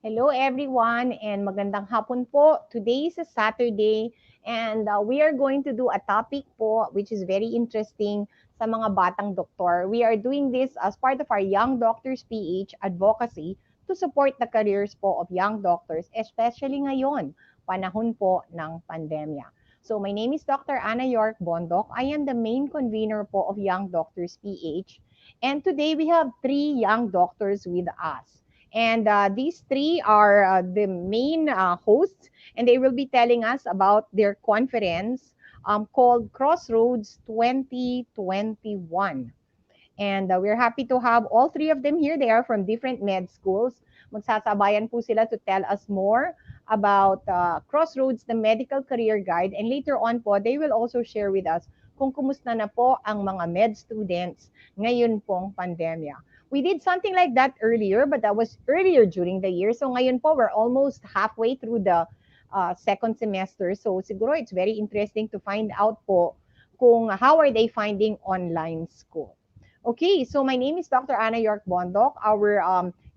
Hello everyone and magandang hapon po. Today is a Saturday and we are going to do a topic po which is very interesting sa mga batang doktor. We are doing this as part of our Young Doctors PH advocacy to support the careers po of young doctors, especially ngayon, panahon po ng pandemya. So my name is Dr. Ana York Bondok. I am the main convener po of Young Doctors PH. And today we have three young doctors with us. And these three are the main hosts, and they will be telling us about their conference called CROSSROADS 2021. And we're happy to have all three of them here. They are from different med schools. Magsasabayan po sila to tell us more about CROSSROADS, the medical career guide. And later on po, they will also share with us kung kumusta na po ang mga med students ngayon pong pandemya. We did something like that earlier, but that was earlier during the year. So ngayon po, we're almost halfway through the second semester. So siguro it's very interesting to find out po kung how are they finding online school. Okay, so my name is Dr. Ana York Bondok. Our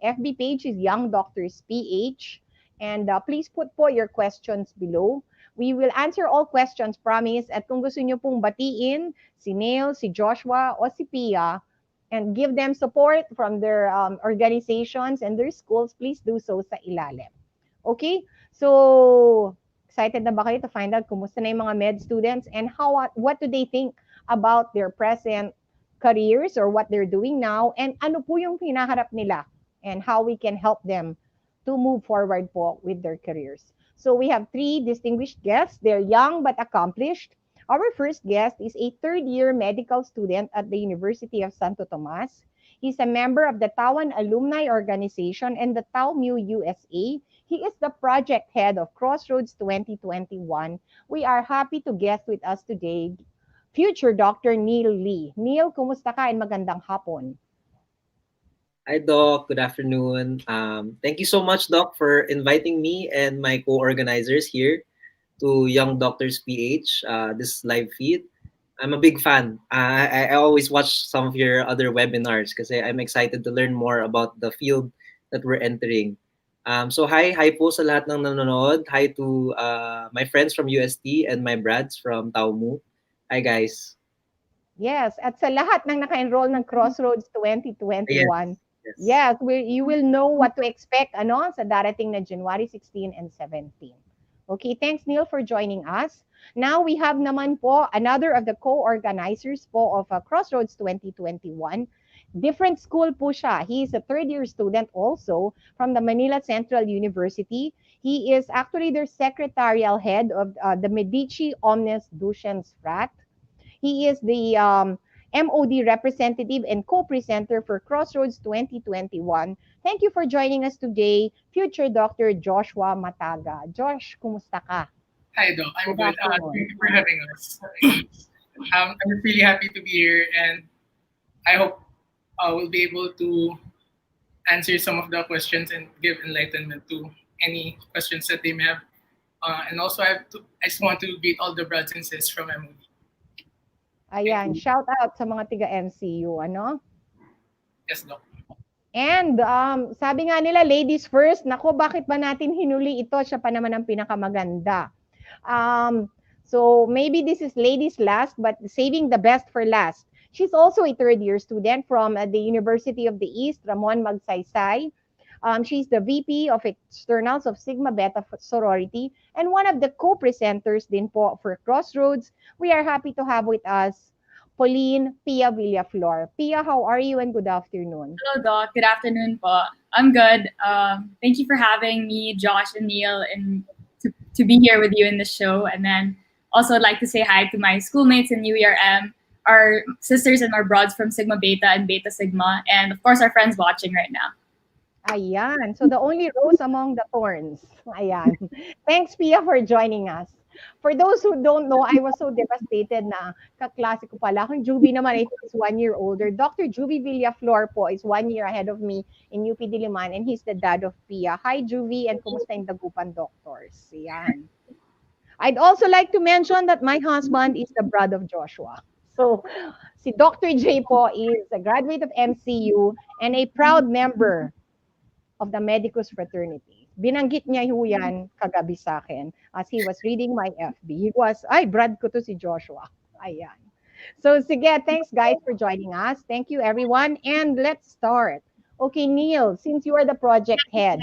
FB page is Young Doctors PH. And please put po your questions below. We will answer all questions, promise. At kung gusto nyo pong batiin si Neil, si Joshua, o si Pia, and give them support from their organizations and their schools, please do so sa ilalim. Okay? So, excited na ba kayo to find out kumusta na yung mga med students and what do they think about their present careers or what they're doing now and ano po yung hinaharap nila and how we can help them to move forward po with their careers. So we have three distinguished guests. They're young but accomplished. Our first guest is a third-year medical student at the University of Santo Tomas. He's a member of the Tawan Alumni Organization and the Tau Mu USA. He is the project head of CROSSROADS 2021. We are happy to guest with us today, future Dr. Neil Lee. Neil, kumusta ka and magandang hapon? Hi, Doc. Good afternoon. Thank you so much, Doc, for inviting me and my co-organizers here to Young Doctors PH, this live feed. I'm a big fan. I always watch some of your other webinars because I'm excited to learn more about the field that we're entering. So hi po sa lahat ng nanonood. Hi to my friends from UST and my brads from Taumu. Hi, guys. Yes, at sa lahat ng naka-enroll ng CROSSROADS 2021. Yes, you will know what to expect sa darating na January 16 and 17. Okay, thanks Neil for joining us. Now we have naman po another of the co-organizers po of CROSSROADS 2021. Different school po siya. He is a third-year student also from the Manila Central University. He is actually their secretarial head of the Medici Omnes Ducens Frat. He is the MOD representative and co-presenter for CROSSROADS 2021. Thank you for joining us today, future Dr. Joshua Mataga. Josh, kumusta ka? Hi, Doc. I'm good. Thank you for having us. I'm really happy to be here, and I hope we'll be able to answer some of the questions and give enlightenment to any questions that they may have. And also, I just want to greet all the brothers and sisters from MOD. Ayan, shout out sa mga tiga-MCU, ano? Yes, Doc. And sabi nga nila, ladies first. Nako, bakit ba natin hinuli ito? Siya pa naman ang pinakamaganda. So maybe this is ladies last, but saving the best for last. She's also a third-year student from the University of the East, Ramon Magsaysay. She's the VP of Externals of Sigma Beta Sorority and one of the co-presenters din po for CROSSROADS. We are happy to have with us Pauline Pia Villaflor. Pia, how are you and good afternoon? Hello, Doc. Good afternoon po. I'm good. Thank you for having me, Josh and Neil, and to be here with you in the show. And then also I'd like to say hi to my schoolmates in UERM, our sisters and our broads from Sigma Beta and Beta Sigma, and of course our friends watching right now. Ayan. So the only rose among the thorns. Ayan. Thanks, Pia, for joining us. For those who don't know, I was so devastated na kaklase ko pala. Kung Juvie naman, is 1 year older. Dr. Juvie Villaflor po is 1 year ahead of me in UP Diliman and he's the dad of Pia. Hi, Juvie, and kumusta yung Dagupan Doctors? Ayan. I'd also like to mention that my husband is the brother of Joshua. So, si Dr. J po is a graduate of MCU and a proud member of the Medicus fraternity. Binanggit niya ho yan kagabi sa akin as he was reading my FB. He was, ay, Brad ko to si Joshua. Ayan. So, sige, thanks guys for joining us. Thank you everyone. And let's start. Okay, Neil, since you are the project head,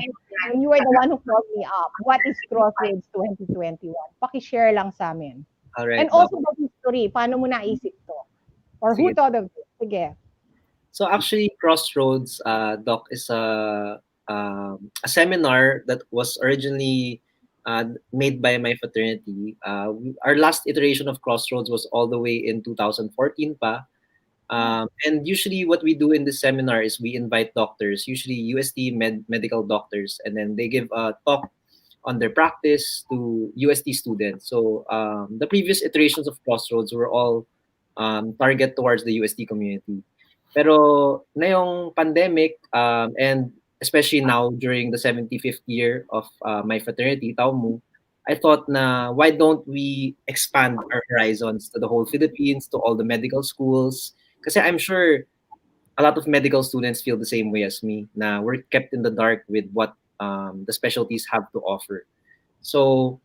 and you are the one who called me up, what is Crossroads 2021? Paki-share lang sa amin. All right, And Doc. also the history, paano mo naisip to? Or who Sige. thought of it? Sige. So actually, Crossroads, Doc, is a seminar that was originally made by my fraternity. Our last iteration of Crossroads was all the way in 2014 pa. And usually what we do in this seminar is we invite doctors, usually UST medical doctors, and then they give a talk on their practice to UST students. So the previous iterations of Crossroads were all target towards the UST community. Pero ngayong pandemic, and especially now during the 75th year of my fraternity, Taumu, I thought na why don't we expand our horizons to the whole Philippines, to all the medical schools? Kasi I'm sure a lot of medical students feel the same way as me, na we're kept in the dark with what the specialties have to offer. So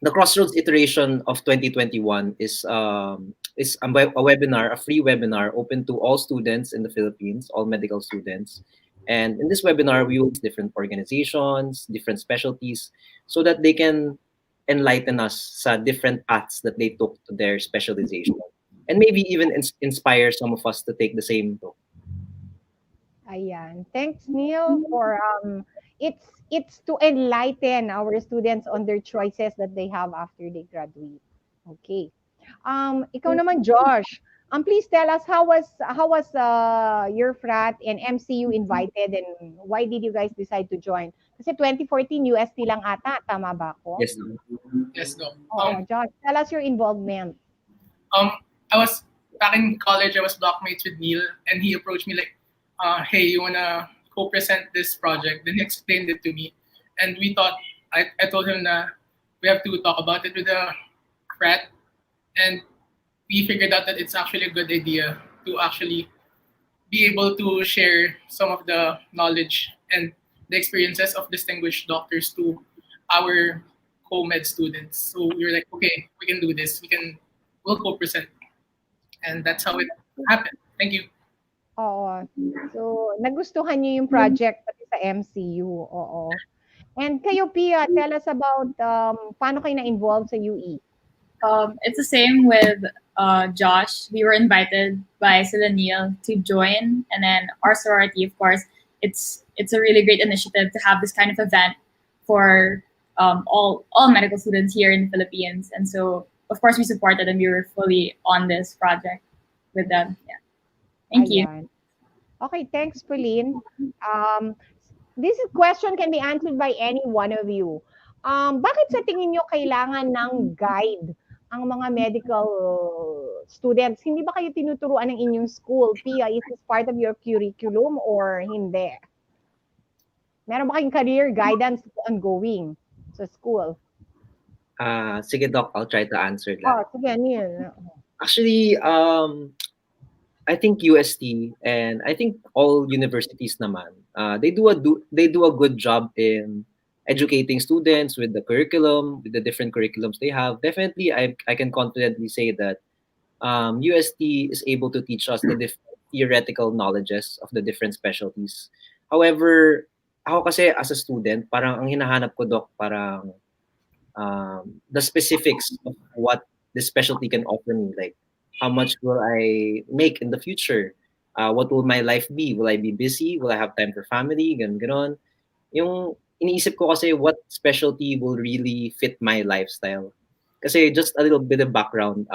the Crossroads iteration of 2021 is a webinar, a free webinar open to all students in the Philippines, all medical students. And in this webinar, we will different organizations, different specialties, so that they can enlighten us sa different paths that they took to their specialization, and maybe even inspire some of us to take the same route. Ayan. Thanks, Neil, for it's to enlighten our students on their choices that they have after they graduate. Okay. Ikaw naman, Josh. Please tell us how was your frat and MCU invited, and why did you guys decide to join? Kasi 2014 UST lang ata, tama ba ako? Yes. Yes, no. Oh, Josh, tell us your involvement. I was back in college. I was blockmates with Neil, and he approached me like, "Hey, you wanna co-present this project?" Then he explained it to me, and we thought I told him that we have to talk about it with the frat, and we figured out that it's actually a good idea to actually be able to share some of the knowledge and the experiences of distinguished doctors to our co-med students. So we were like, okay, we can do this. We'll co-present, and that's how it happened. Thank you. Oo. So, nagustuhan niyo yung project pati sa MCU. Oo. And kayo, Pia, tell us about paano kayo na-involved sa UE? It's the same with Josh. We were invited by Sila Neil to join, and then our sorority, of course, it's a really great initiative to have this kind of event for all medical students here in the Philippines. And so, of course, we supported and we were fully on this project with them. Yeah. Thank you. Ayan. Okay, thanks, Pauline. This question can be answered by any one of you. Bakit sa tingin nyo kailangan ng guide ang mga medical students? Hindi ba kayo tinuturuan ng inyong school? Pia, is this part of your curriculum or hindi? Meron ba kayong career guidance ongoing sa school? Sige, Doc, I'll try to answer that. Oh, sige, Neil. Actually, I think UST and I think all universities naman, they do a good job in educating students with the curriculum, with the different curriculums they have. Definitely, I can confidently say that UST is able to teach us the different theoretical knowledges of the different specialties. However, ako kasi as a student, parang ang hinahanap ko, Doc, parang the specifics of what this specialty can offer me, like how much will I make in the future? What will my life be? Will I be busy? Will I have time for family? Ganon. Yung iniisip ko kasi what specialty will really fit my lifestyle. Kasi just a little bit of background.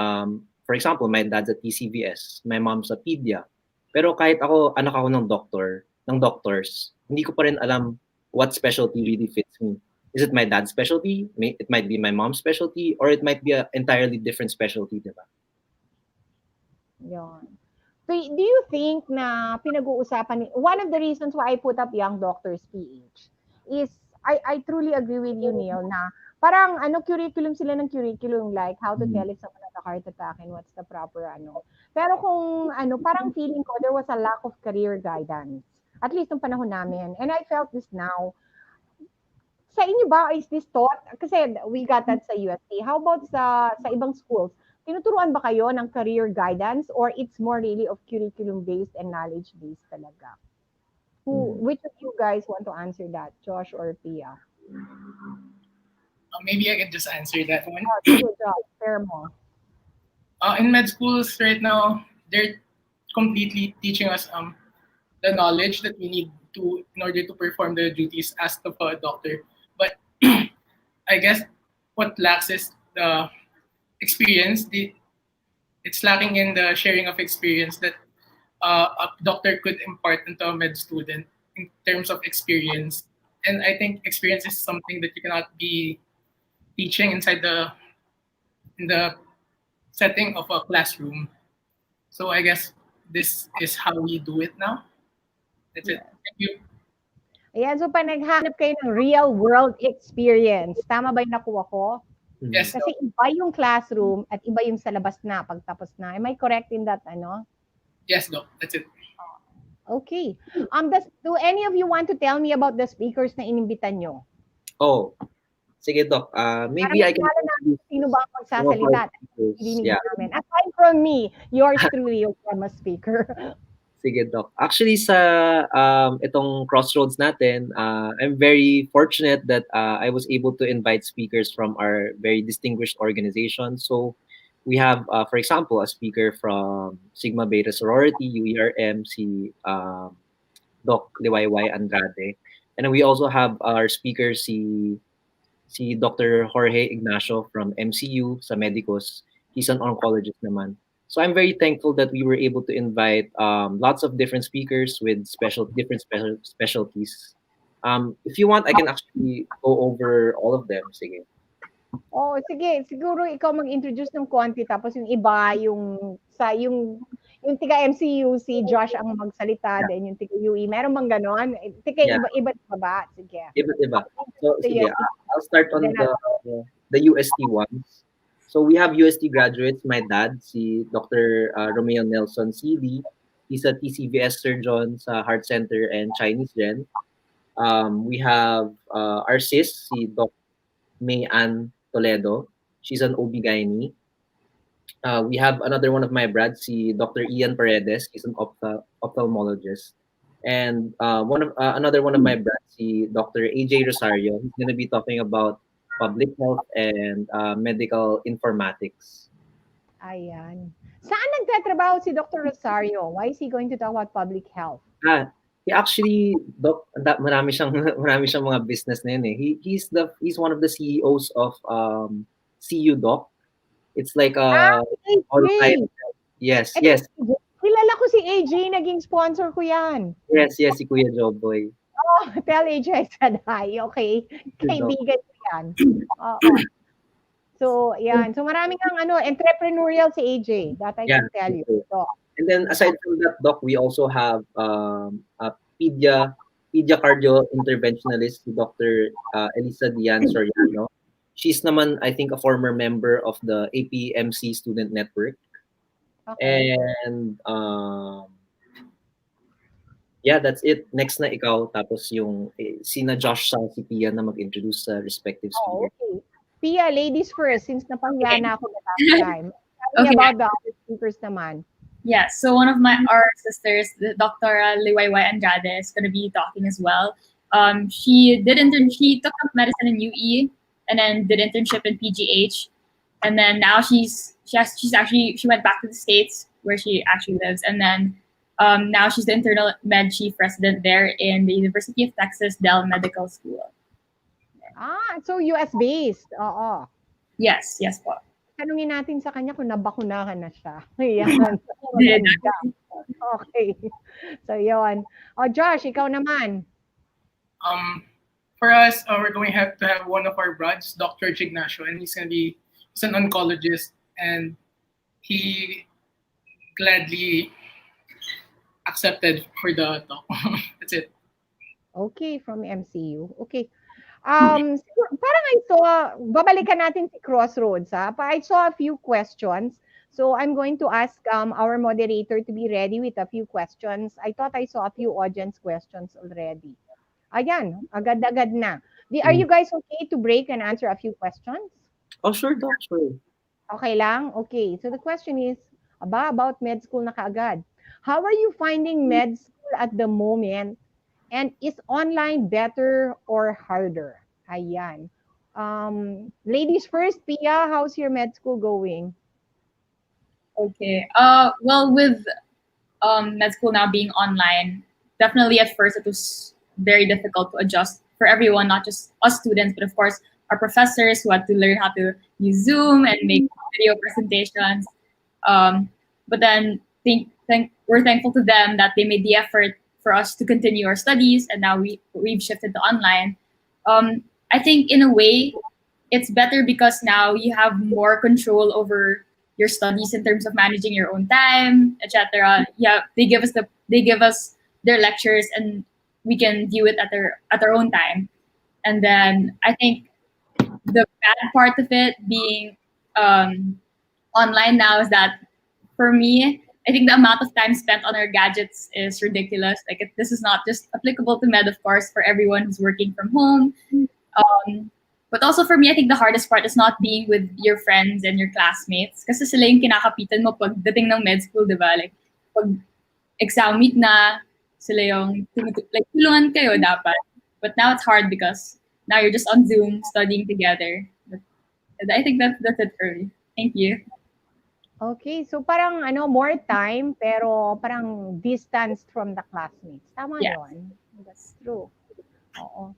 For example, my dad's a TCVS, my mom's a pedia. Pero kahit anak ako ng doctors, hindi ko pa rin alam what specialty really fits me. Is it my dad's specialty? It might be my mom's specialty, or it might be an entirely different specialty, diba? Yon. So, do you think na pinag-uusapan, one of the reasons why I put up Young Doctors PH is, I truly agree with you, Neil, na parang curriculum sila ng curriculum, like how to tell if someone has a heart attack and what's the proper Pero kung parang feeling ko, there was a lack of career guidance, at least nung panahon namin. And I felt this now. Sa inyo ba is this taught? Kasi we got that sa UST. How about sa ibang schools? Tinuturuan ba kayo ng career guidance or it's more really of curriculum-based and knowledge-based talaga? Which of you guys want to answer that? Josh or Pia? Maybe I can just answer that one. Oh, sige, Josh. Fair mo. In med schools right now, they're completely teaching us the knowledge that we need to in order to perform the duties as of a doctor. But I guess what lacks is the experience. It's lacking in the sharing of experience that a doctor could impart into a med student in terms of experience. And I think experience is something that you cannot be teaching inside in the setting of a classroom. So I guess this is how we do it now. That's it. Thank you. Ayan, so pa naghanap kayo ng real world experience. Tama ba yung nakuha ko? Yes. Kasi iba yung classroom at iba yung sa labas na pagtapos na. Am I correct in that, ano? Yes, Doc. That's it. Okay. Do any of you want to tell me about the speakers na inimbitan nyo? Oh, sige, Doc. Maybe I can... Sino ba ang magsasalita? Yeah. Aside from me, yours truly, yung former speaker. Sige, Doc. Actually, sa itong Crossroads natin, I'm very fortunate that I was able to invite speakers from our very distinguished organization. So we have, for example, a speaker from Sigma Beta Sorority, UERM, si Doc Liwayway Andrade. And we also have our speaker, si Dr. Jorge Ignacio from MCU sa Medicos. He's an oncologist naman. So I'm very thankful that we were able to invite lots of different speakers with different specialties. If you want, I can actually go over all of them. Sige. Oh, sige. Siguro ikaw mag-introduce ng konti tapos yung iba, yung tiga MCU, si Josh ang magsalita, then yung tiga UE. Meron bang ganon? Tiga iba ba? Sige. Iba. So, sige. I'll start on the UST ones. So we have UST graduates. My dad, si Dr. Romeo Nelson Seeley. He's a TCVS surgeon sa Heart Center and Chinese Gen. We have our sis, si Doc May Ann Toledo. She's an OB-GYN. We have another one of my brads, si Dr. Ian Paredes. He's an ophthalmologist. And another one of my brads, si Dr. AJ Rosario. He's going to be talking about public health and medical informatics. Ayan. Saan nagtatrabaho si Dr. Rosario? Why is he going to talk about public health? He actually, Doc, marami siyang mga business na yun eh. He's one of the CEOs of CU Doc. It's like AJ. Yes. Kilala ko si AJ, naging sponsor ko yan. Yes, si Kuya Joboy. Oh, tell AJ I said hi. Okay. Kaibigan ko yan. So, yan. So, maraming entrepreneurial si AJ. That I can tell you. So, and then, aside from that, Doc, we also have a pedia cardio interventionalist, Dr. Elisa Dian Soriano. She's naman, I think, a former member of the APMC Student Network. Okay. And yeah, that's it. Next na ikaw, tapos yung sina Josh sa si Pia na mag-introduce sa respective speaker. Okay. Pia, ladies first, since napahiya na ako the last time. Tell me about the other speakers naman. Yeah, so one of our sisters, Dr. Liwayway Andrade, is going to be talking as well. She took up medicine in UE and then did internship in PGH, and then now she went back to the States where she actually lives, and then now she's the internal med chief resident there in the University of Texas Dell Medical School. So US based. Oo. Yes po. Tanungin natin sa kanya kung nabakunahan na siya. Ayan. Okay. So, yun. Josh, ikaw naman. For us, we're going to have one of our brothers, Dr. Ignacio, and he's an oncologist, and he gladly accepted for the talk. That's it. Okay, from MCU. Okay. Parang I saw, babalikan natin si Crossroads, ha? I saw a few questions. So I'm going to ask our moderator to be ready with a few questions. I thought I saw a few audience questions already. Ayan, agad-agad na. Are you guys okay to break and answer a few questions? Oh, sure, Doc, sure. Okay lang? Okay. So the question is, about med school na kaagad. How are you finding med school at the moment? And is online better or harder? Ayan. Ladies first, Pia, how's your med school going? Okay. Well, with med school now being online, definitely at first it was very difficult to adjust for everyone, not just us students, but of course our professors who had to learn how to use Zoom and make video presentations. But then we're thankful to them that they made the effort for us to continue our studies, and now we've shifted to online. I think in a way it's better because now you have more control over your studies in terms of managing your own time, etc. Yeah, they give us their lectures and we can view it at their own time. And then I think the bad part of it being online now is that for me, I think the amount of time spent on our gadgets is ridiculous. This is not just applicable to med, of course, for everyone who's working from home. Um, but also for me, I think the hardest part is not being with your friends and your classmates. Kasi sila yung kinakapitan mo pagdating ng med school, di ba? Like, pag exam week na, sila yung, like, tulungan kayo dapat. But now it's hard because now you're just on Zoom studying together. But I think that's it for me. Thank you. Okay, so parang more time pero parang distanced from the classmates. Tama Yeah. yun. That's true. Oo.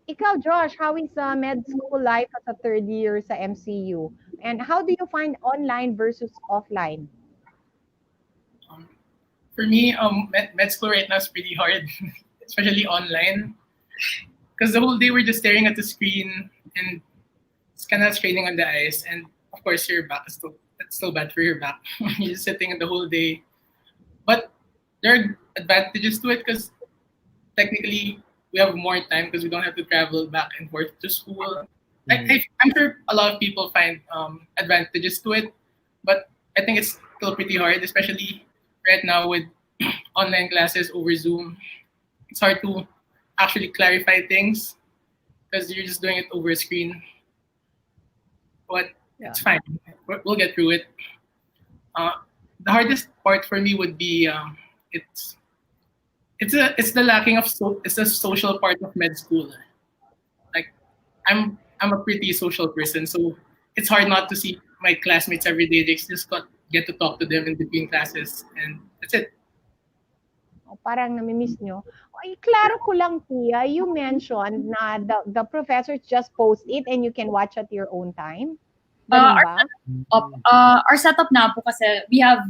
Ikaw, Josh, how is med school life as a third year sa MCU? And how do you find online versus offline? For me, med school right now is pretty hard, especially online, because the whole day we're just staring at the screen and it's kind of straining on the eyes, and of course your back is still bad for your back. You're just sitting the whole day. But there are advantages to it because technically we have more time because we don't have to travel back and forth to school. I'm sure a lot of people find advantages to it, but I think it's still pretty hard, especially right now with online classes over Zoom. It's hard to actually clarify things because you're just doing it over a screen. But it's fine. We'll get through it. The hardest part for me would be it's the lacking of it's the social part of med school. Like I'm a pretty social person, so it's hard not to see my classmates every day. They just get to talk to them in between classes, and that's it. Parang namimiss nyo. Ay, klaro ko lang, Pia, you mentioned na the professors just post it and you can watch at your own time. Ganun ba? Our setup now po kasi we have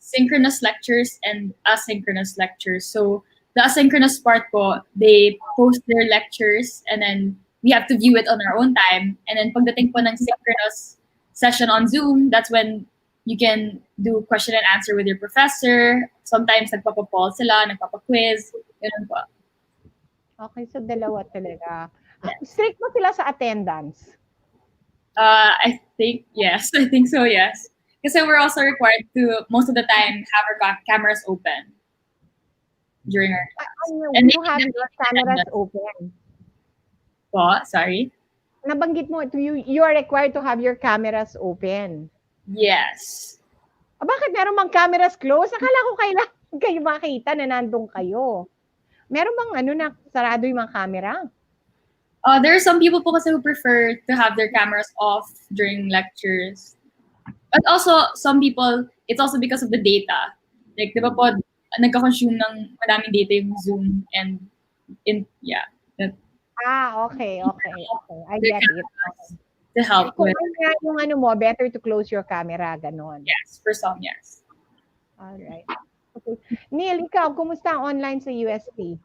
synchronous lectures and asynchronous lectures. So the asynchronous part po, they post their lectures and then we have to view it on our own time. And then pagdating po ng synchronous session on Zoom, that's when you can do question and answer with your professor. Sometimes nagpapa-poll sila, nagpapa-quiz. Ganun po. Okay, so dalawa talaga. Strict mo sila sa attendance? I think yes. I think so, yes. Because we're also required to, most of the time, have our cameras open during our class. And you have your cameras open? Po, sorry? Nabanggit mo, you are required to have your cameras open? Yes. Bakit meron bang cameras close? Akala ko kailangan kayo makita na nandun kayo. Meron bang na sarado yung mga camera? There are some people po kasi who prefer to have their cameras off during lectures. But also, some people, it's also because of the data. Like, di ba po, nagka-consume ng madaming data yung Zoom and yeah. Okay. I get it. Okay. To help kung with. Kung yung mo, better to close your camera, ganon. Yes, for some, yes. Alright. Okay. Neil, ikaw, kumusta ang online sa UST?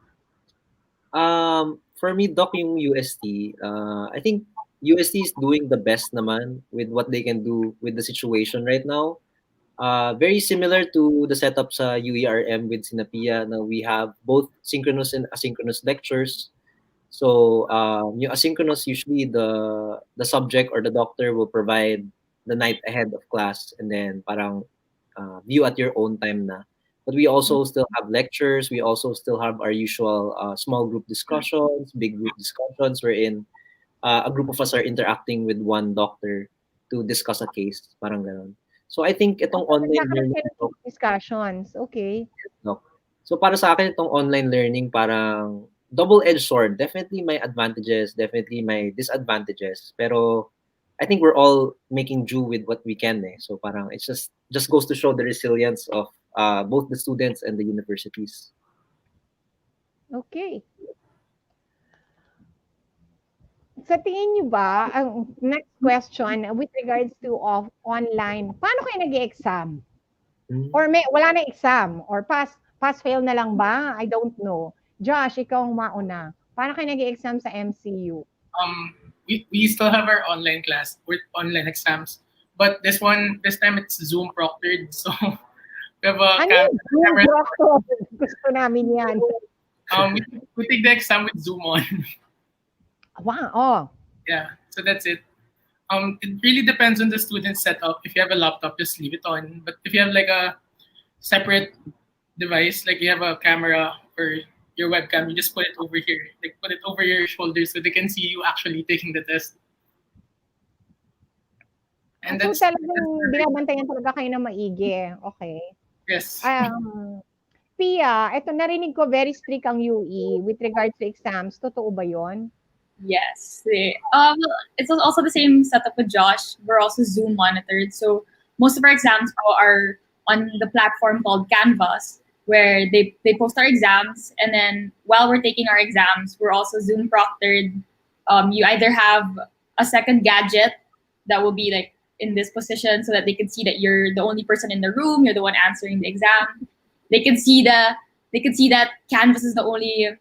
For me, Doc, yung UST, I think UST is doing the best naman with what they can do with the situation right now. Very similar to the setup sa UERM with Sinapia. Now we have both synchronous and asynchronous lectures. So yung asynchronous, usually the subject or the doctor will provide the night ahead of class and then parang view at your own time na. But we also still have lectures. We also still have our usual small group discussions, big group discussions, wherein a group of us are interacting with one doctor to discuss a case, parang ganon. So I think itong online Nagkakaroon learning, kayo ng discussions. Okay. no? So para sa akin itong online learning parang double-edged sword. Definitely may advantages, definitely may disadvantages. Pero I think we're all making do with what we can eh. So parang it's just goes to show the resilience of both the students and the universities. Okay. Sa tingin niyo ba, ang next question with regards to online, paano kayo nag-e-exam? Or wala na exam? Or pass fail na lang ba? I don't know. Josh, ikaw ang mauna. Paano kayo nag-e-exam sa MCU? We still have our online class with online exams, but this time it's Zoom proctored. So we have a Ano yung Zoom proctored? Gusto namin yan. we take the exam with Zoom on. Wow. Oh. Yeah, so that's it. It really depends on the student's setup. If you have a laptop, just leave it on. But if you have like a separate device, like you have a camera or your webcam, you just put it over here. Like put it over your shoulder so they can see you actually taking the test. And so talagang binabantayan talaga kayo na maigi. Okay. Yes. Pia, ito narinig ko very strict ang UE with regards to exams. Totoo ba yon? Yes. It's also the same setup with Josh. We're also Zoom monitored. So most of our exams are on the platform called Canvas, where they post our exams. And then while we're taking our exams, we're also Zoom proctored. You either have a second gadget that will be like in this position so that they can see that you're the only person in the room, you're the one answering the exam. They can see that Canvas is the only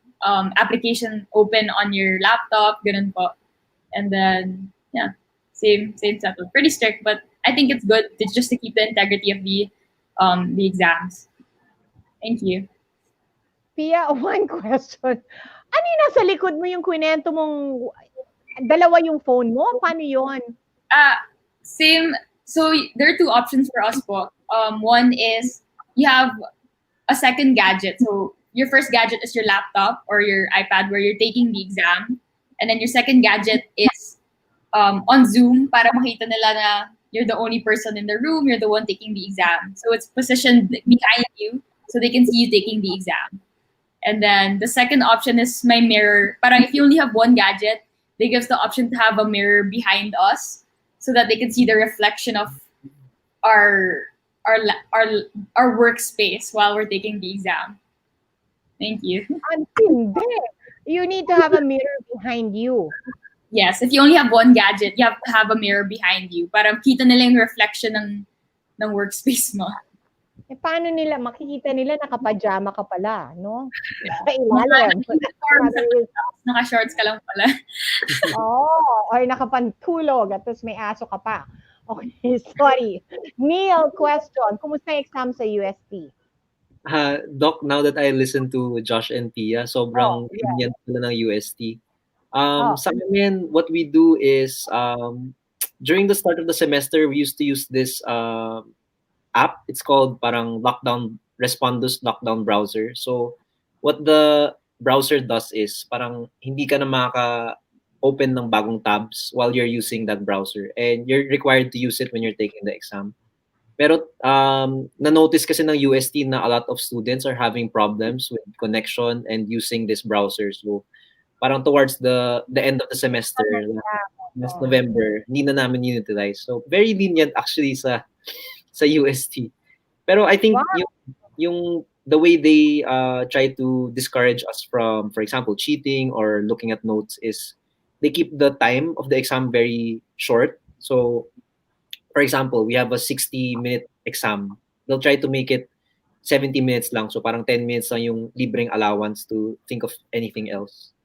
application open on your laptop, ganun po. And then yeah, same setup. Pretty strict, but I think it's good. It's just to keep the integrity of the exams. Thank you. Pia, one question. Ano yung nasa likod mo yung kwento mong dalawa yung phone mo? Paano yun? Same. So there are two options for us po. One is you have a second gadget. So your first gadget is your laptop or your iPad where you're taking the exam. And then your second gadget is on Zoom para makita nila na you're the only person in the room, you're the one taking the exam. So it's positioned behind you so they can see you taking the exam. And then the second option is my mirror. Parang if you only have one gadget, they give us the option to have a mirror behind us so that they can see the reflection of our workspace while we're taking the exam. Thank you. You need to have a mirror behind you. Yes, if you only have one gadget, you have to have a mirror behind you para kita nila yung reflection ng workspace mo. Paano nila makikita nila nakapajama ka pala, no? Sa ilalim. Naka-shorts ka lang pala. Or nakapantulog at tapos may aso ka pa. Okay, sorry. Neil, question. Kumusta yung exam sa UST? Doc, now that I listen to Josh and Pia, sobrang lenient pala ng UST. Sa amin, what we do is, during the start of the semester, we used to use this app. It's called parang Respondus Lockdown Browser. So, what the browser does is, parang hindi ka na maka-open ng bagong tabs while you're using that browser. And you're required to use it when you're taking the exam. Pero na-notice kasi ng UST na a lot of students are having problems with connection and using this browser. So parang towards the end of the semester, last November, hindi na namin utilize. So very lenient actually sa UST. Pero I think yung the way they try to discourage us from, for example, cheating or looking at notes is they keep the time of the exam very short. So for example, we have a 60-minute exam. They'll try to make it 70 minutes lang. So parang 10 minutes lang yung libreng allowance to think of anything else.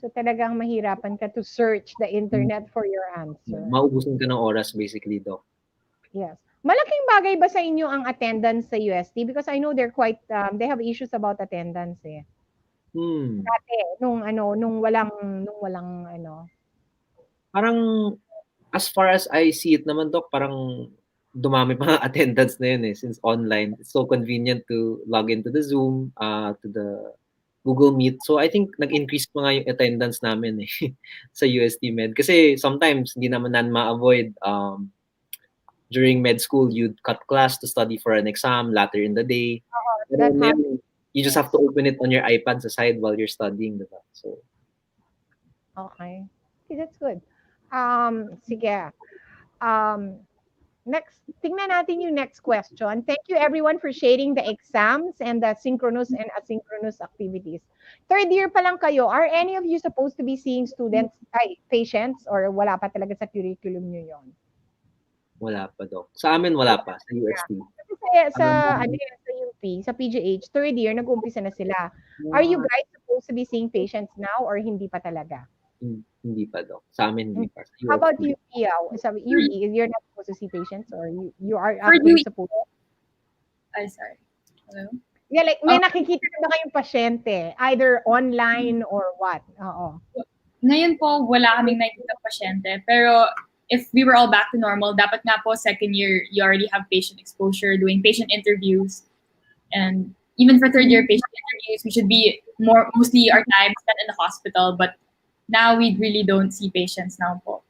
So talagang mahirapan ka to search the internet for your answer. Maubusan ka ng oras basically, Doc. Yes. Malaking bagay ba sa inyo ang attendance sa UST? Because I know they're quite, they have issues about attendance eh. Dati, nung walang Parang, as far as I see it naman, Doc, parang dumami pa nga attendance na yun since online. It's so convenient to log into the Zoom, to the Google Meet. So I think nag-increase pa nga yung attendance namin sa UST Med. Kasi sometimes hindi naman ma-avoid during med school, you'd cut class to study for an exam later in the day. That happens. You just have to open it on your iPad sa side while you're studying, diba? So Okay. Okay, that's good. Sige. Next, tingnan natin yung next question. Thank you everyone for sharing the exams and the synchronous and asynchronous activities. Third year pa lang kayo. Are any of you supposed to be seeing patients, or wala pa talaga sa curriculum nyo yon? wala pa, Doc. Sa amin, wala pa. Sa UST. Kasi sa UP, sa PGH, third year, nag-umpisa na sila. Are you guys supposed to be seeing patients now or hindi pa talaga? Hindi pa, Doc. Sa amin, hindi pa. How about you, Pia? Sa UP, you're not supposed to see patients, or you are actually supposed to? Sorry. Hello? Yeah, like, may nakikita na ba kayong pasyente? Either online or what? Oo. Ngayon po, wala kaming nakikita pasyente. Pero if we were all back to normal, dapat nga po second year, you already have patient exposure, doing patient interviews. And even for third year patient interviews, we should be mostly our time spent in the hospital. But now we really don't see patients now po.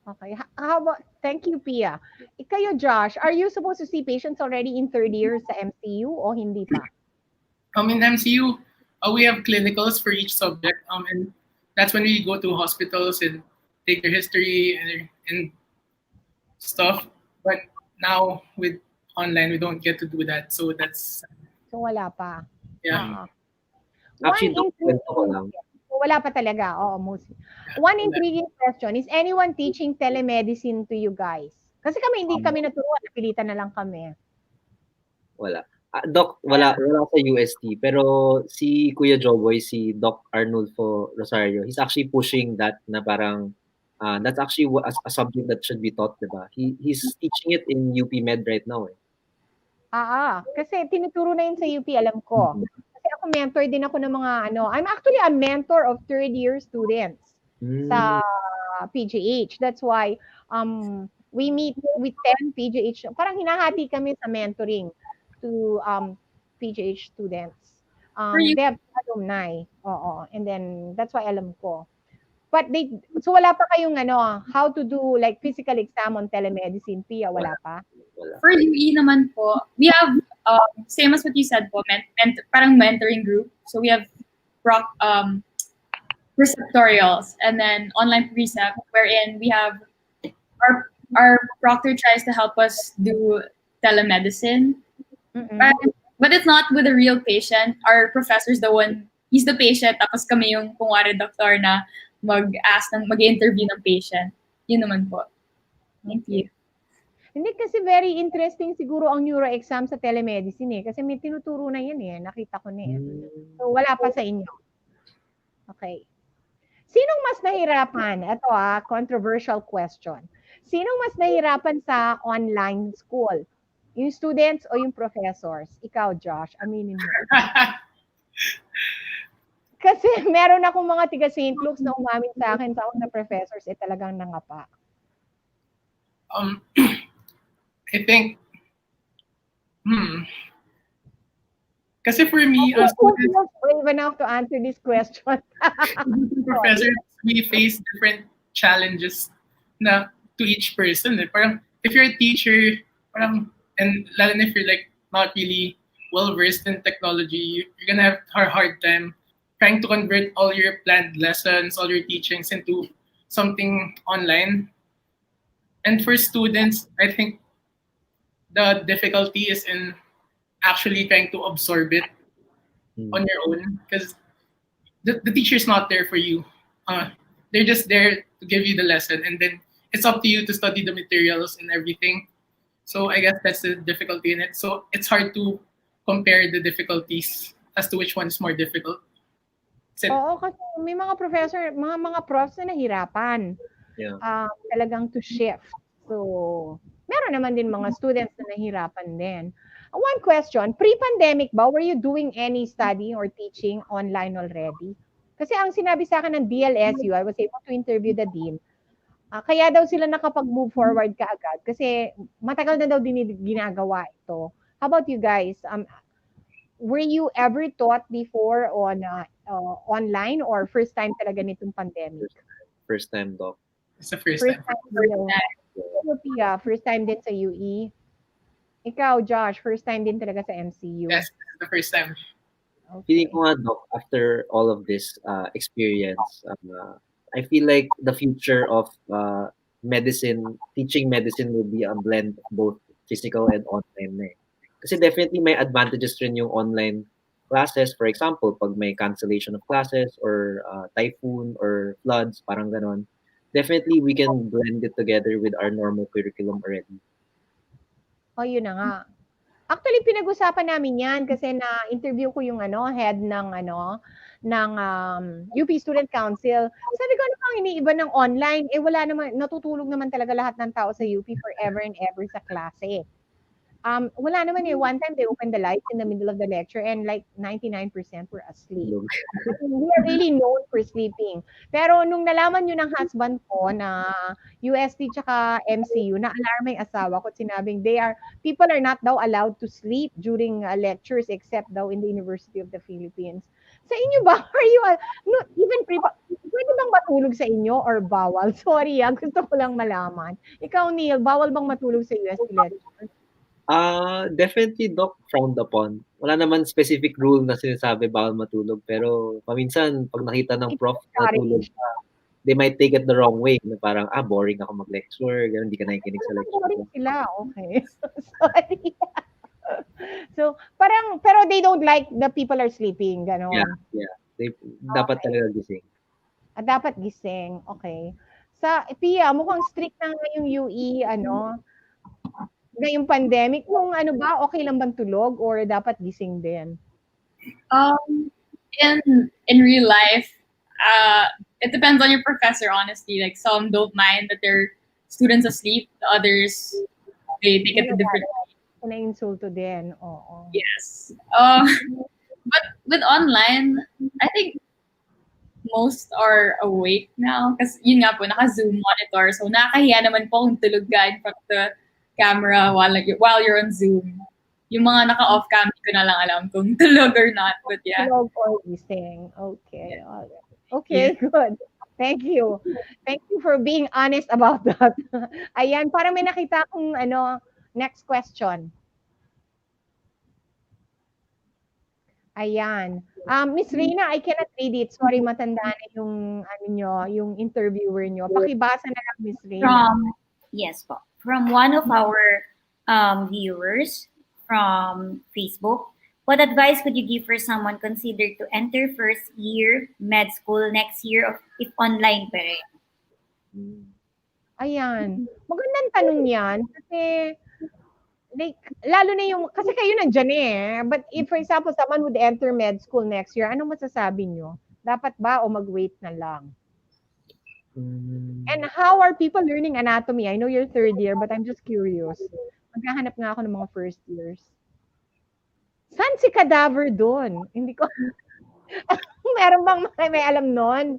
Okay. How about, thank you, Pia. Ikayo, Josh, are you supposed to see patients already in third year sa MCU o hindi pa? In MCU, we have clinicals for each subject. And that's when we go to hospitals and take their history and stuff. But now with online, we don't get to do that. So that's... So wala pa. Yeah. Actually, wala pa talaga. Oo, mostly. One intriguing question, is anyone teaching telemedicine to you guys? Kasi kami, hindi kami naturuan. Napilitan na lang kami. Wala. Doc, wala sa UST. Pero si Kuya Joboy, si Doc Arnulfo Rosario, he's actually pushing that na parang that's actually a subject that should be taught, diba? He's teaching it in UP Med right now. Kasi tinuturo na yun sa UP, alam ko. Kasi ako mentor din ako ng mga I'm actually a mentor of third year students sa PGH. That's why we meet with 10 PGH. Parang hinahati kami sa mentoring to PGH students. They have alumni. Oo. And then that's why alam ko. But so wala pa kayong how to do like physical exam on telemedicine, Pia, wala pa? For UE naman po, we have, same as what you said po, parang mentoring group. So we have preceptorials and then online precept, wherein we have, our proctor tries to help us do telemedicine. But it's not with a real patient. Our professor's the one, he's the patient, tapos kami yung kung doktor na mag-interview ng patient. Yun naman po. Thank you. Hindi, kasi very interesting siguro ang neuro exam sa telemedicine kasi may tinuturo na yan nakita ko na So wala pa sa inyo. Okay. Sinong mas nahirapan? Ito controversial question. Sinong mas nahirapan sa online school? Yung students o yung professors? Ikaw, Josh, aminin mo. Kasi meron akong mga tiga St. Luke's na umamin sa akin, tawag na professors, talagang nangapa. I think, kasi for me, students brave enough to answer this question. Professors, we face different challenges na to each person. Parang, if you're a teacher, parang, and lalo na if you're like not really well versed in technology, you're gonna have a hard time trying to convert all your planned lessons, all your teachings into something online. And for students, I think the difficulty is in actually trying to absorb it on your own, because the teacher's not there for you. They're just there to give you the lesson, and then it's up to you to study the materials and everything. So I guess that's the difficulty in it. So it's hard to compare the difficulties as to which one is more difficult. Oo, kasi may mga professor, mga profs na nahirapan. Talagang to shift. So, meron naman din mga students na nahirapan din. One question, pre-pandemic ba, were you doing any study or teaching online already? Kasi ang sinabi sa akin ng DLSU, I was able to interview the dean, Kaya daw sila nakapag-move forward kaagad kasi matagal na daw din ginagawa ito. How about you guys? Were you ever taught before on online or first time talaga nitong pandemic? First time, Doc. It's the first First time. time din. Pia, first time din sa UE. Ikaw, Josh, first time din talaga sa MCU. Yes, this is the first time. Feeling Okay. ko nga, Doc, after all of this experience, I feel like the future of medicine, teaching medicine will be a blend of both physical and online na eh. Kasi definitely may advantages rin yung online classes. For example, pag may cancellation of classes or typhoon or floods, parang ganon. Definitely, we can blend it together with our normal curriculum already. Oh, yun na nga. Actually, pinag-usapan namin yan kasi na-interview ko yung head ng UP Student Council. Sabi ko, ano bang iniiba ng online? Wala naman, natutulog naman talaga lahat ng tao sa UP forever and ever sa klase. Wala naman one time they opened the lights in the middle of the lecture and like 99% were asleep. We are really known for sleeping. Pero nung nalaman yun ng husband ko na UST tsaka MCU, na-alarma yung asawa ko at sinabing people are not daw allowed to sleep during lectures except daw in the University of the Philippines. Sa inyo ba? Are you, no, even pwede bang matulog sa inyo or bawal? Sorry gusto ko lang malaman. Ikaw, Neil, bawal bang matulog sa UST lecture? Definitely, Doc, frowned upon. Wala naman specific rule na sinasabi bawal matulog. Pero paminsan, pag nakita ng prof na tulog ka, they might take it the wrong way. Na parang, boring ako mag-lecture. Ganun, hindi ka nakikinig sa lecture. Boring sila, okay. Sorry. So, pero they don't like the people are sleeping, gano'n. Yeah. Dapat talaga gising. Dapat gising, okay. Sa Pia, mukhang strict na nga yung UE, ngayong pandemic, kung okay lang bang tulog or dapat gising din? In real life, it depends on your professor, honestly. Like, some don't mind that their students asleep, the others, they take it a different way. Na-insulto din, oo. Yes. But with online, I think most are awake now. Kasi yun nga po, naka-Zoom monitor. So, nakakahiya naman po kung tulog ka in front of the camera while you're on Zoom. Yung mga naka-off cam, hindi ko na lang alam kung tulog or not. But yeah. Tulog or gising. Okay. Okay, good. Thank you. Thank you for being honest about that. Ayan, parang may nakita akong next question. Ayan. Miss Reina, I cannot read it. Sorry, matanda na yung yung interviewer nyo. Pakibasa na lang, Miss Reina. Yes po. From one of our viewers from Facebook, what advice could you give for someone considered to enter first year med school next year if online pa rin? Ayan. Magandang tanong yan kasi like, lalo na yung, kasi kayo nandyan but if for example, someone would enter med school next year, anong masasabi nyo? Dapat ba o mag-wait na lang? And how are people learning anatomy? I know you're third year, but I'm just curious. Maghahanap nga ako ng mga first years. Saan si cadaver doon? Hindi ko, meron bang may alam nun?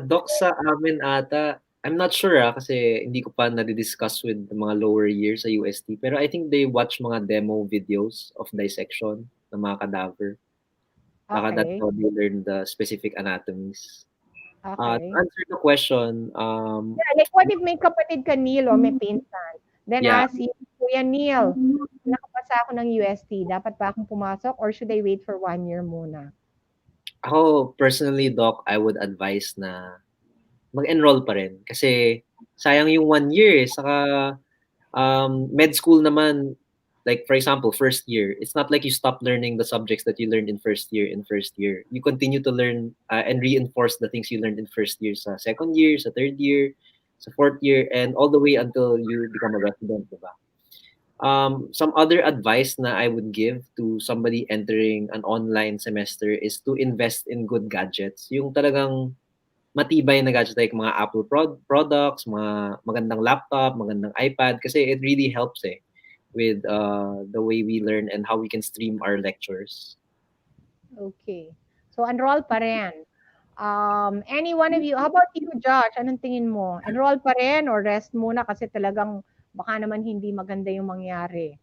Doc, sa amin ata, I'm not sure kasi hindi ko pa nadi-discuss with the mga lower years sa UST. Pero I think they watch mga demo videos of dissection ng mga cadaver. Baka that's how they learn the specific anatomies. Okay. To answer the question, like what if may kapatid ka, Neil, o may pinsan? Then si Kuya Neil, nakapasa ako ng UST, dapat ba akong pumasok or should I wait for 1 year muna? Ako, personally, Doc, I would advise na mag-enroll pa rin. Kasi sayang yung 1 year. Saka med school naman, like for example, first year, it's not like you stop learning the subjects that you learned in first year. You continue to learn and reinforce the things you learned in first year sa second year, sa third year, sa fourth year, and all the way until you become a resident, diba? Some other advice na I would give to somebody entering an online semester is to invest in good gadgets. Yung talagang matibay na gadgets like mga Apple products, mga magandang laptop, magandang iPad, kasi it really helps with the way we learn and how we can stream our lectures. Okay. So, enroll pa rin. Any one of you, how about you, Josh? Anong tingin mo? Enroll pa rin or rest muna kasi talagang baka naman hindi maganda yung mangyari?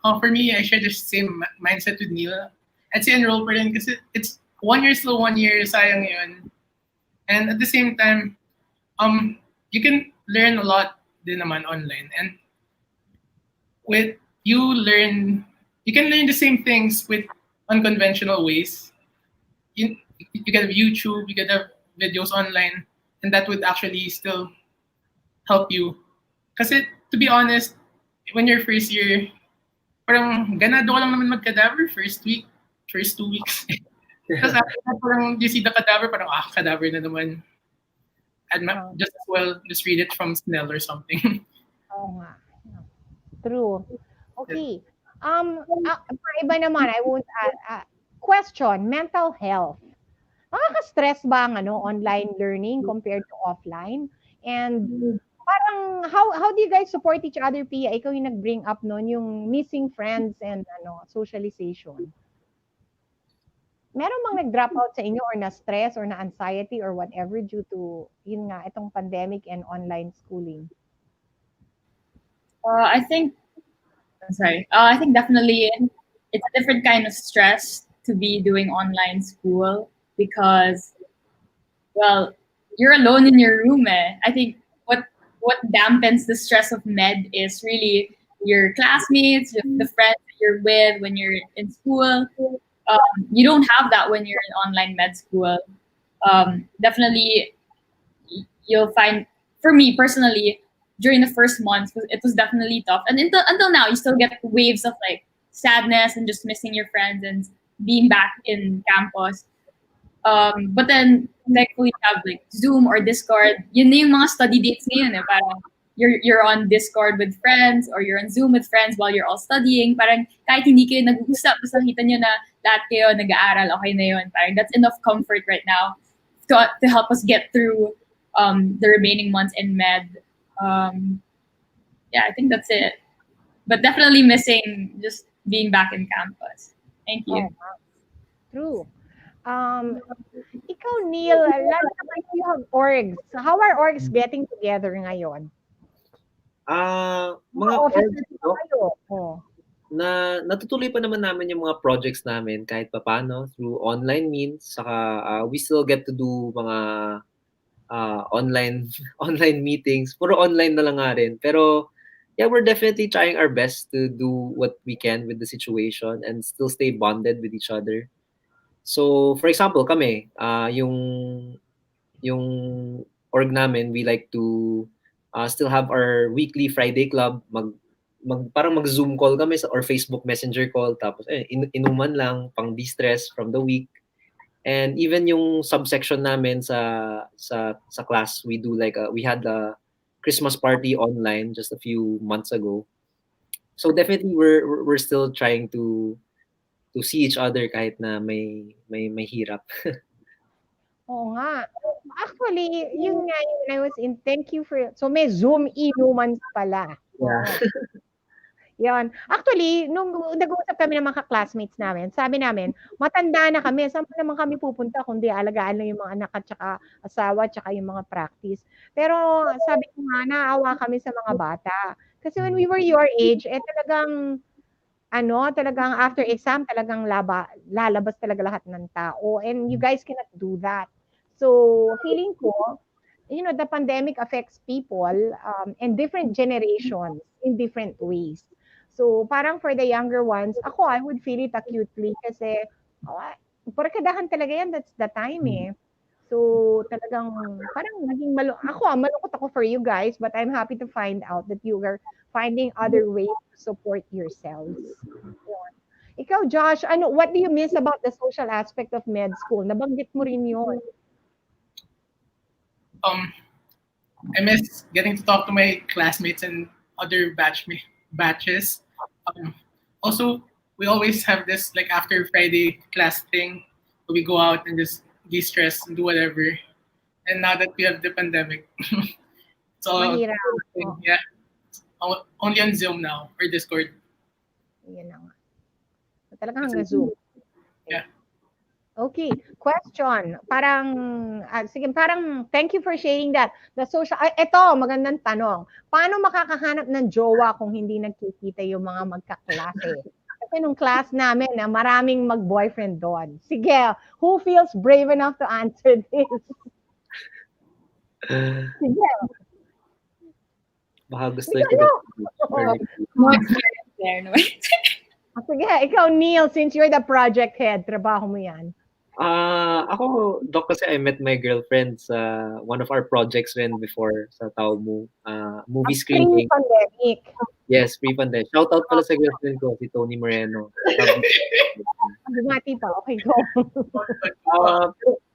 For me, I share the same mindset with Neil. I'd say enroll pa rin kasi it's 1 year slow, 1 year, sayang yun. And at the same time, you can learn a lot din naman online. And with you can learn the same things with unconventional ways. You can have YouTube, you can have videos online, and that would actually still help you. Kasi to be honest, when you're first year, parang ganado ka lang naman mag-cadaver first week, first 2 weeks. Tapos after that, parang you see the cadaver, parang cadaver na naman. And just as well, just read it from Snell or something. Oo nga. True. Okay. Iba naman, I won't question, mental health. Nakaka-stress ba ang online learning compared to offline? And parang how do you guys support each other, Pia? Ikaw yung nag-bring up noon yung missing friends and socialization. Meron bang nag-drop out sa inyo or na-stress or na-anxiety or whatever due to yun nga itong pandemic and online schooling? I think definitely it's a different kind of stress to be doing online school because, well, you're alone in your room. I think what dampens the stress of med is really your classmates, the friends that you're with when you're in school. You don't have that when you're in online med school. Definitely, you'll find, for me personally, during the first months, it was definitely tough. And until now, you still get waves of like sadness and just missing your friends and being back in campus. But then, thankfully, we have like Zoom or Discord. Yun na yung mga study dates ngayon. Parang you're on Discord with friends or you're on Zoom with friends while you're all studying. Parang kahit hindi kayo nag-uusap, basta kita nyo na lahat kayo nag-aaral, okay na yun. Parang that's enough comfort right now to help us get through the remaining months in med. Yeah, I think that's it. But definitely missing just being back in campus. Thank you. True. Ikaw, Neil, lalo naman you have orgs. So how are orgs getting together ngayon? Mga orgs, natutuloy pa naman namin yung mga projects namin kahit papaano through online means. Saka we still get to do mga online meetings. Puro online na lang nga rin. Pero yeah, we're definitely trying our best to do what we can with the situation and still stay bonded with each other. So, for example, kami, yung org namin, we like to still have our weekly Friday club. Parang mag-Zoom call kami or Facebook Messenger call. Tapos, inuman lang, pang de-stress from the week. And even yung subsection namin sa class, we do like we had a Christmas party online just a few months ago. So definitely we're still trying to see each other kahit na may hirap. Oo nga. Actually, yun nga when I was in, thank you for, so may Zoom inumans pala. Yeah. Yan. Actually, nung nag-uusap kami ng mga classmates namin, sabi namin, matanda na kami, saan pa naman kami pupunta kundi alagaan lang yung mga anak at saka asawa at saka yung mga practice. Pero sabi ko nga, naawa kami sa mga bata. Kasi when we were your age, talagang talagang after exam, talagang lalabas talaga lahat ng tao. And you guys cannot do that. So, feeling ko, the pandemic affects people and different generations in different ways. So, parang for the younger ones, I would feel it acutely kasi, barkadahan talaga yan, that's the time eh. So, talagang, parang naging malungkot ako for you guys, but I'm happy to find out that you are finding other ways to support yourselves. Ikaw, Josh, what do you miss about the social aspect of med school? Nabanggit mo rin yun. I miss getting to talk to my classmates and other batches. Also, we always have this like after Friday class thing, where we go out and just de-stress and do whatever. And now that we have the pandemic, it's all yeah, only on Zoom now or Discord. Yan na nga. Talagang hanggang Zoom. Yeah. Okay, question. Parang, sige, parang thank you for sharing that. The social, ito, magandang tanong. Paano makakahanap ng jowa kung hindi nagkikita yung mga magkaklase? Kasi nung class namin, maraming mag-boyfriend doon. Sige, who feels brave enough to answer this? Sige. Baka gusto Ikaw, niyo No experience there. No. sige, ikaw, Neil, since you're the project head, trabaho mo yan. Ako, Doc, kasi I met my girlfriend sa one of our projects when before sa Tao Mo, movie screening. Pre-pandemic. Yes, pre-pandemic. Shout out pala sa girlfriend ko, si Tony Moreno. Bumati pa, okay, go.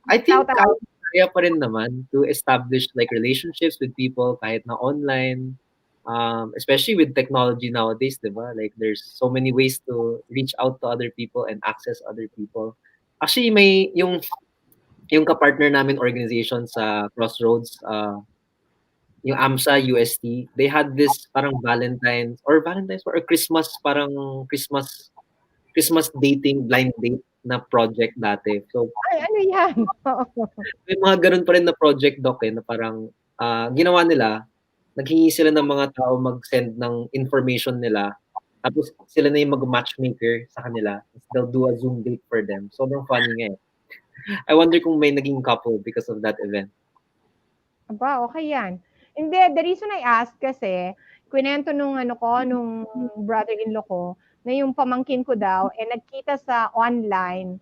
I think Shout out. kaya pa rin naman to establish like relationships with people kahit na online. Especially with technology nowadays, diba? Like there's so many ways to reach out to other people and access other people. Actually, may yung kapartner namin organization sa Crossroads, yung AMSA UST, they had this parang Valentine's or Christmas, parang Christmas dating blind date na project dati. So, Ay, ano yan? may mga ganun pa rin na project, Doc, na parang ginawa nila, naghingi sila ng mga tao mag-send ng information nila. Tapos sila na yung mag-matchmaker sa kanila. They'll do a Zoom date for them. Sobrang funny nga eh. I wonder kung may naging couple because of that event. Aba, okay yan. Hindi, the reason I asked kasi, kwento nung brother-in-law ko, na yung pamangkin ko daw, nagkita sa online,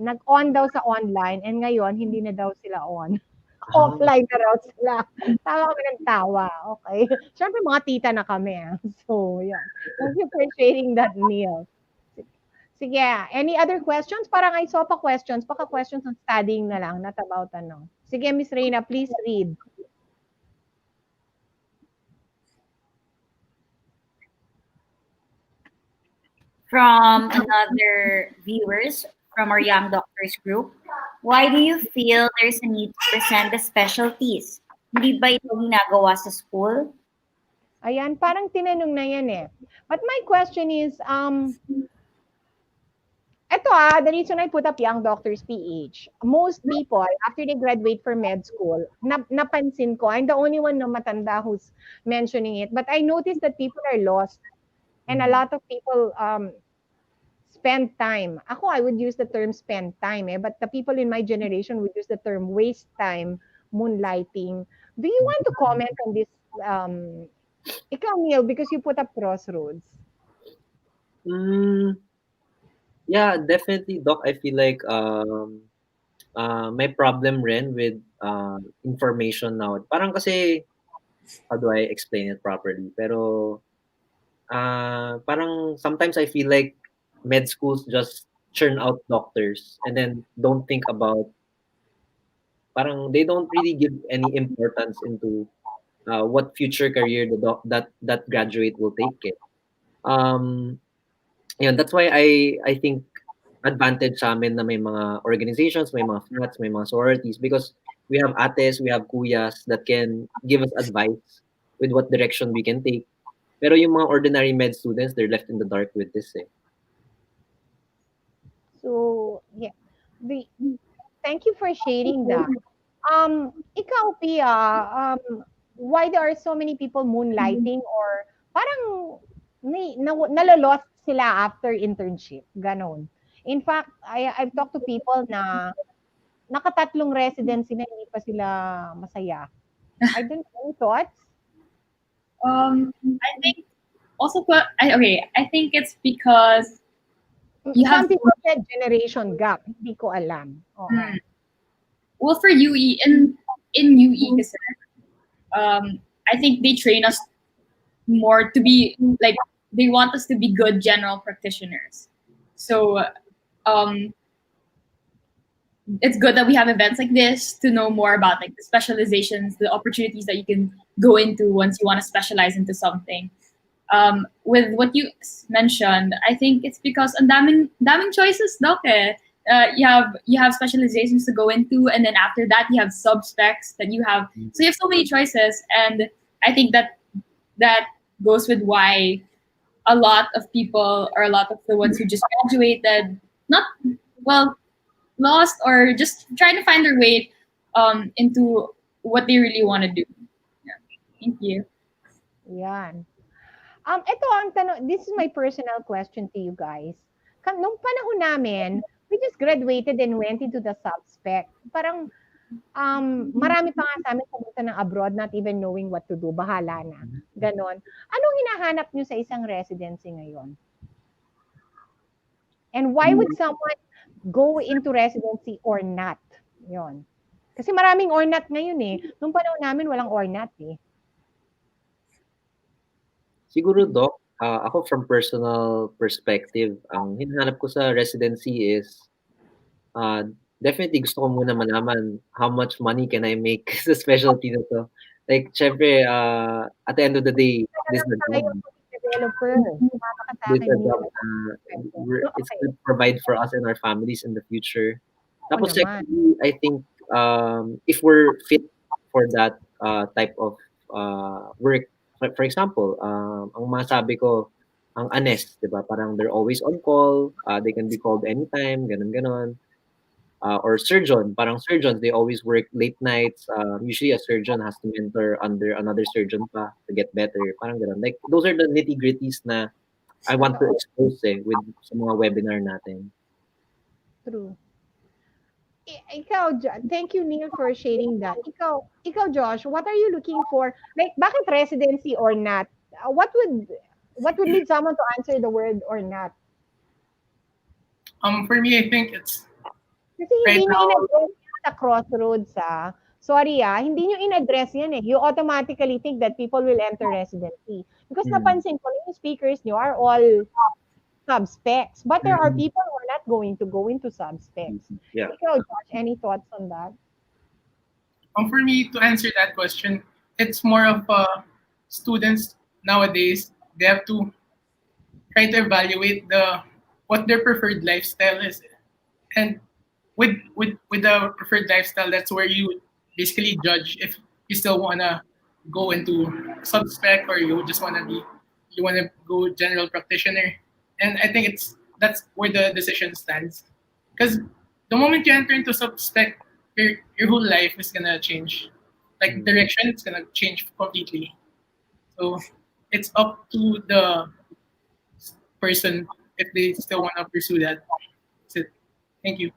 nag-on daw sa online, and ngayon, hindi na daw sila on. Offline na raw sila. Tawa kami ng tawa. Okay. Siyempre, mga tita na kami. So, yeah. Thank you for sharing that, Neil. Sige, any other questions? Parang I saw pa questions. Baka questions on studying na lang, not about ano. Sige, Miss Reina, please read. From another viewers from our Young Doctors group, why do you feel there's a need to present the specialties? Hindi ba ito ginagawa sa school? Ayan, parang tinanong na yan eh. But my question is, the reason I put up Young Doctors PH, most people, after they graduate from med school, napansin ko, I'm the only one na matanda who's mentioning it, but I noticed that people are lost. And a lot of people spend time. Ako, I would use the term spend time, but the people in my generation would use the term waste time, moonlighting. Do you want to comment on this? Ikaw, Neil, because you put up Crossroads. Yeah, definitely, Doc. I feel like may problem rin with information now. Parang kasi, how do I explain it properly? Pero parang sometimes I feel like med schools just churn out doctors and then don't think about, parang they don't really give any importance into what future career that graduate will take. That's why I think advantage sa amin na may mga organizations, may mga flats, may mga sororities, because we have ates, we have kuyas that can give us advice with what direction we can take. Pero yung mga ordinary med students, they're left in the dark with this eh. So, yeah. Thank you for sharing that. Ikaw, Pia, why there are so many people moonlighting or parang nalolost sila after internship? Ganon. In fact, I've talked to people na nakatatlong residency na hindi pa sila masaya. I don't know, any thoughts? I think also, I think it's because you Some have people said generation gap. Hindi ko alam. well, for UE, in UE kasi, I think they train us more to be like, they want us to be good general practitioners. So it's good that we have events like this to know more about like the specializations, the opportunities that you can go into once you want to specialize into something. With what you mentioned, I think it's because ang daming choices, Doc. You have specializations to go into, and then after that you have sub specs that you have. So you have so many choices, and I think that goes with why a lot of people, or a lot of the ones who just graduated, lost or just trying to find their way into what they really want to do. Yeah. Thank you. Yan. Ito ang tanong, this is my personal question to you guys. Nung panahon namin, we just graduated and went into the sub-spec. Parang, marami pa nga sa amin pumunta ng abroad, not even knowing what to do. Bahala na. Ganon. Anong hinahanap nyo sa isang residency ngayon? And why would someone go into residency or not? Yon. Kasi maraming or not ngayon eh. Nung panahon namin, walang or not eh. Siguro, Doc, ako from personal perspective, ang hinahanap ko sa residency is definitely gusto ko muna malaman how much money can I make sa specialty na to. Like, syempre, at the end of the day, this is a job. Developer. This is a job it's going to provide for us and our families in the future. Tapos, secondly, I think if we're fit for that type of work, for example, ang masabi ko, ang ANES, di ba? Parang they're always on call, they can be called anytime, ganon. Or surgeon, parang surgeons, they always work late nights. Usually a surgeon has to mentor under another surgeon pa to get better. Parang ganon. Like, those are the nitty-gritties na I want to expose with sa mga webinar natin. True. Ikaw, thank you, Neil, for sharing that. Ikaw, Josh, what are you looking for? Like, bakit residency or not? What would lead someone to answer the word or not? For me, I think it's kasi hindi nyo in-address sa crossroads, Sorry, hindi nyo in-address yan eh. You automatically think that people will enter residency. Because napansin ko, yung speakers nyo are all sub-specs. But there are people who are not going to go into sub-specs. Yeah. Ikaw, Josh, any thoughts on that? For me, to answer that question, it's more of students nowadays, they have to try to evaluate what their preferred lifestyle is. And with the preferred lifestyle, that's where you basically judge if you still want to go into sub-spec or you just want to go general practitioner. And I think that's where the decision stands. Because the moment you enter into sub-spec, your whole life is going to change. Like direction, it's going to change completely. So it's up to the person if they still want to pursue that. That's it. Thank you.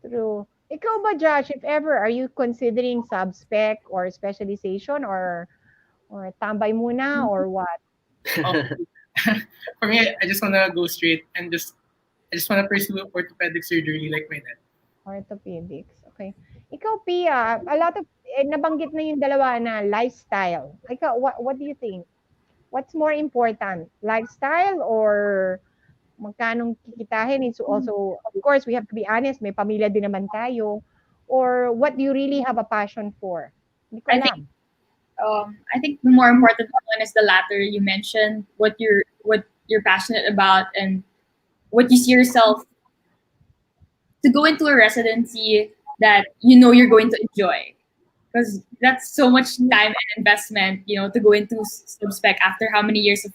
True. Ikaw ba, Josh, if ever, are you considering sub-spec or specialization or tambay muna or what? For me, I just want to go straight and I just want to pursue orthopedic surgery like my dad. Orthopedics. Okay. Ikaw, Pia, a lot of, nabanggit na yung dalawa na lifestyle. Ikaw, what do you think? What's more important? Lifestyle or magkanong kikitahin? It's also, of course, we have to be honest, may pamilya din naman tayo. Or what do you really have a passion for? Hindi ko alam. I think the more important one is the latter you mentioned, what you're passionate about and what you see yourself to go into a residency that you know you're going to enjoy. Because that's so much time and investment, to go into sub-spec after how many years of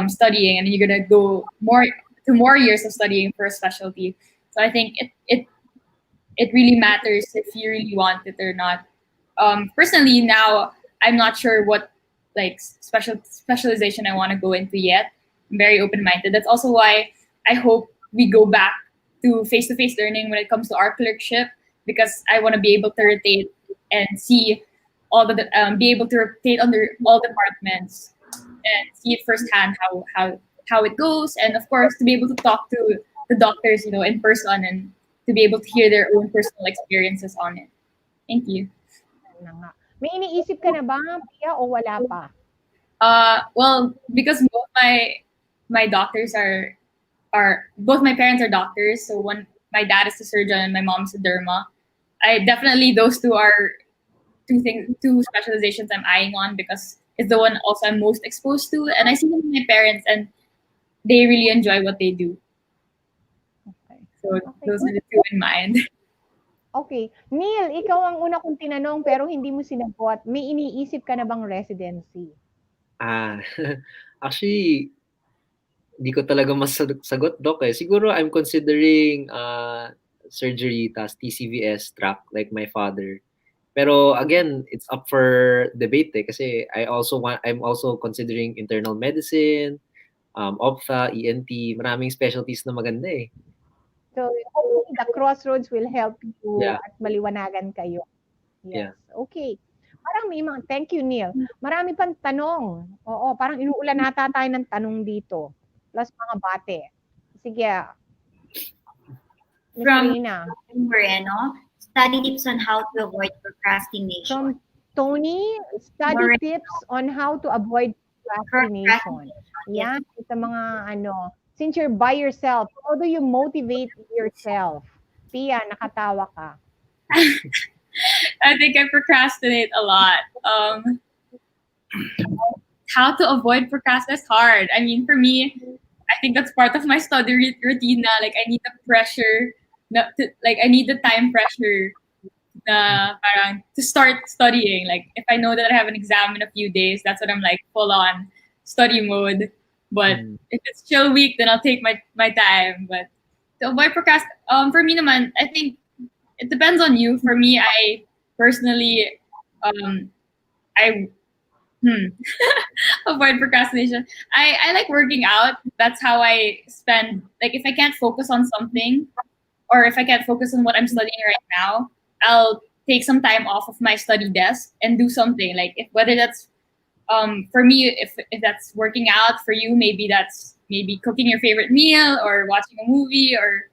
studying, and you're gonna go more years of studying for a specialty. So I think it really matters if you really want it or not. Personally, now I'm not sure what specialization I want to go into yet. I'm very open-minded. That's also why I hope we go back to face-to-face learning when it comes to our clerkship, because I want to be able to rotate and see be able to rotate under all departments and see it firsthand how it goes, and of course to be able to talk to the doctors, in person, and to be able to hear their own personal experiences on it. Thank you. May iniisip ka na ba, Pia, o wala pa? Well, because both my doctors are both my parents are doctors. So my dad is a surgeon and my mom's a derma. Those two are two specializations I'm eyeing on, because it's the one also I'm most exposed to, and I see them with my parents and they really enjoy what they do. Okay. So those are the two in mind. Okay. Neil, ikaw ang una kong tinanong pero hindi mo sinagot. May iniisip ka na bang residency? Actually, Di ko talaga masagot, Doc, eh. Siguro I'm considering surgery tas TCVS track like my father. Pero again, it's up for debate eh, kasi I'm also considering internal medicine, ophtha, ENT, maraming specialties na maganda eh. So, hopefully the crossroads will help you Yeah. at maliwanagan kayo. Yeah. Yes. Okay. Parang may mga, thank you, Neil. Marami pang tanong. Oo, parang inuulan nata tayo ng tanong dito. Plus mga bate. Sige. Miss From Reina. Moreno, study tips on how to avoid procrastination. From Tony, study Moreno. tips on how to avoid procrastination. Yan, sa mga ano, since you're by yourself, how do you motivate yourself? Pia, nakatawa ka. I think I procrastinate a lot. How to avoid procrastination is hard. I mean, for me, I think that's part of my study routine. Like, I need the pressure, I need the time pressure parang to start studying. Like, if I know that I have an exam in a few days, that's when I'm like full on study mode. But if it's chill week, then I'll take my time. But to avoid procrastination, for me naman, I think it depends on you. For me, I personally, I avoid procrastination. I like working out. That's how I spend. Like, if I can't focus on something, or if I can't focus on what I'm studying right now, I'll take some time off of my study desk and do something. Like, whether that's for me, if that's working out, for you, maybe that's cooking your favorite meal or watching a movie or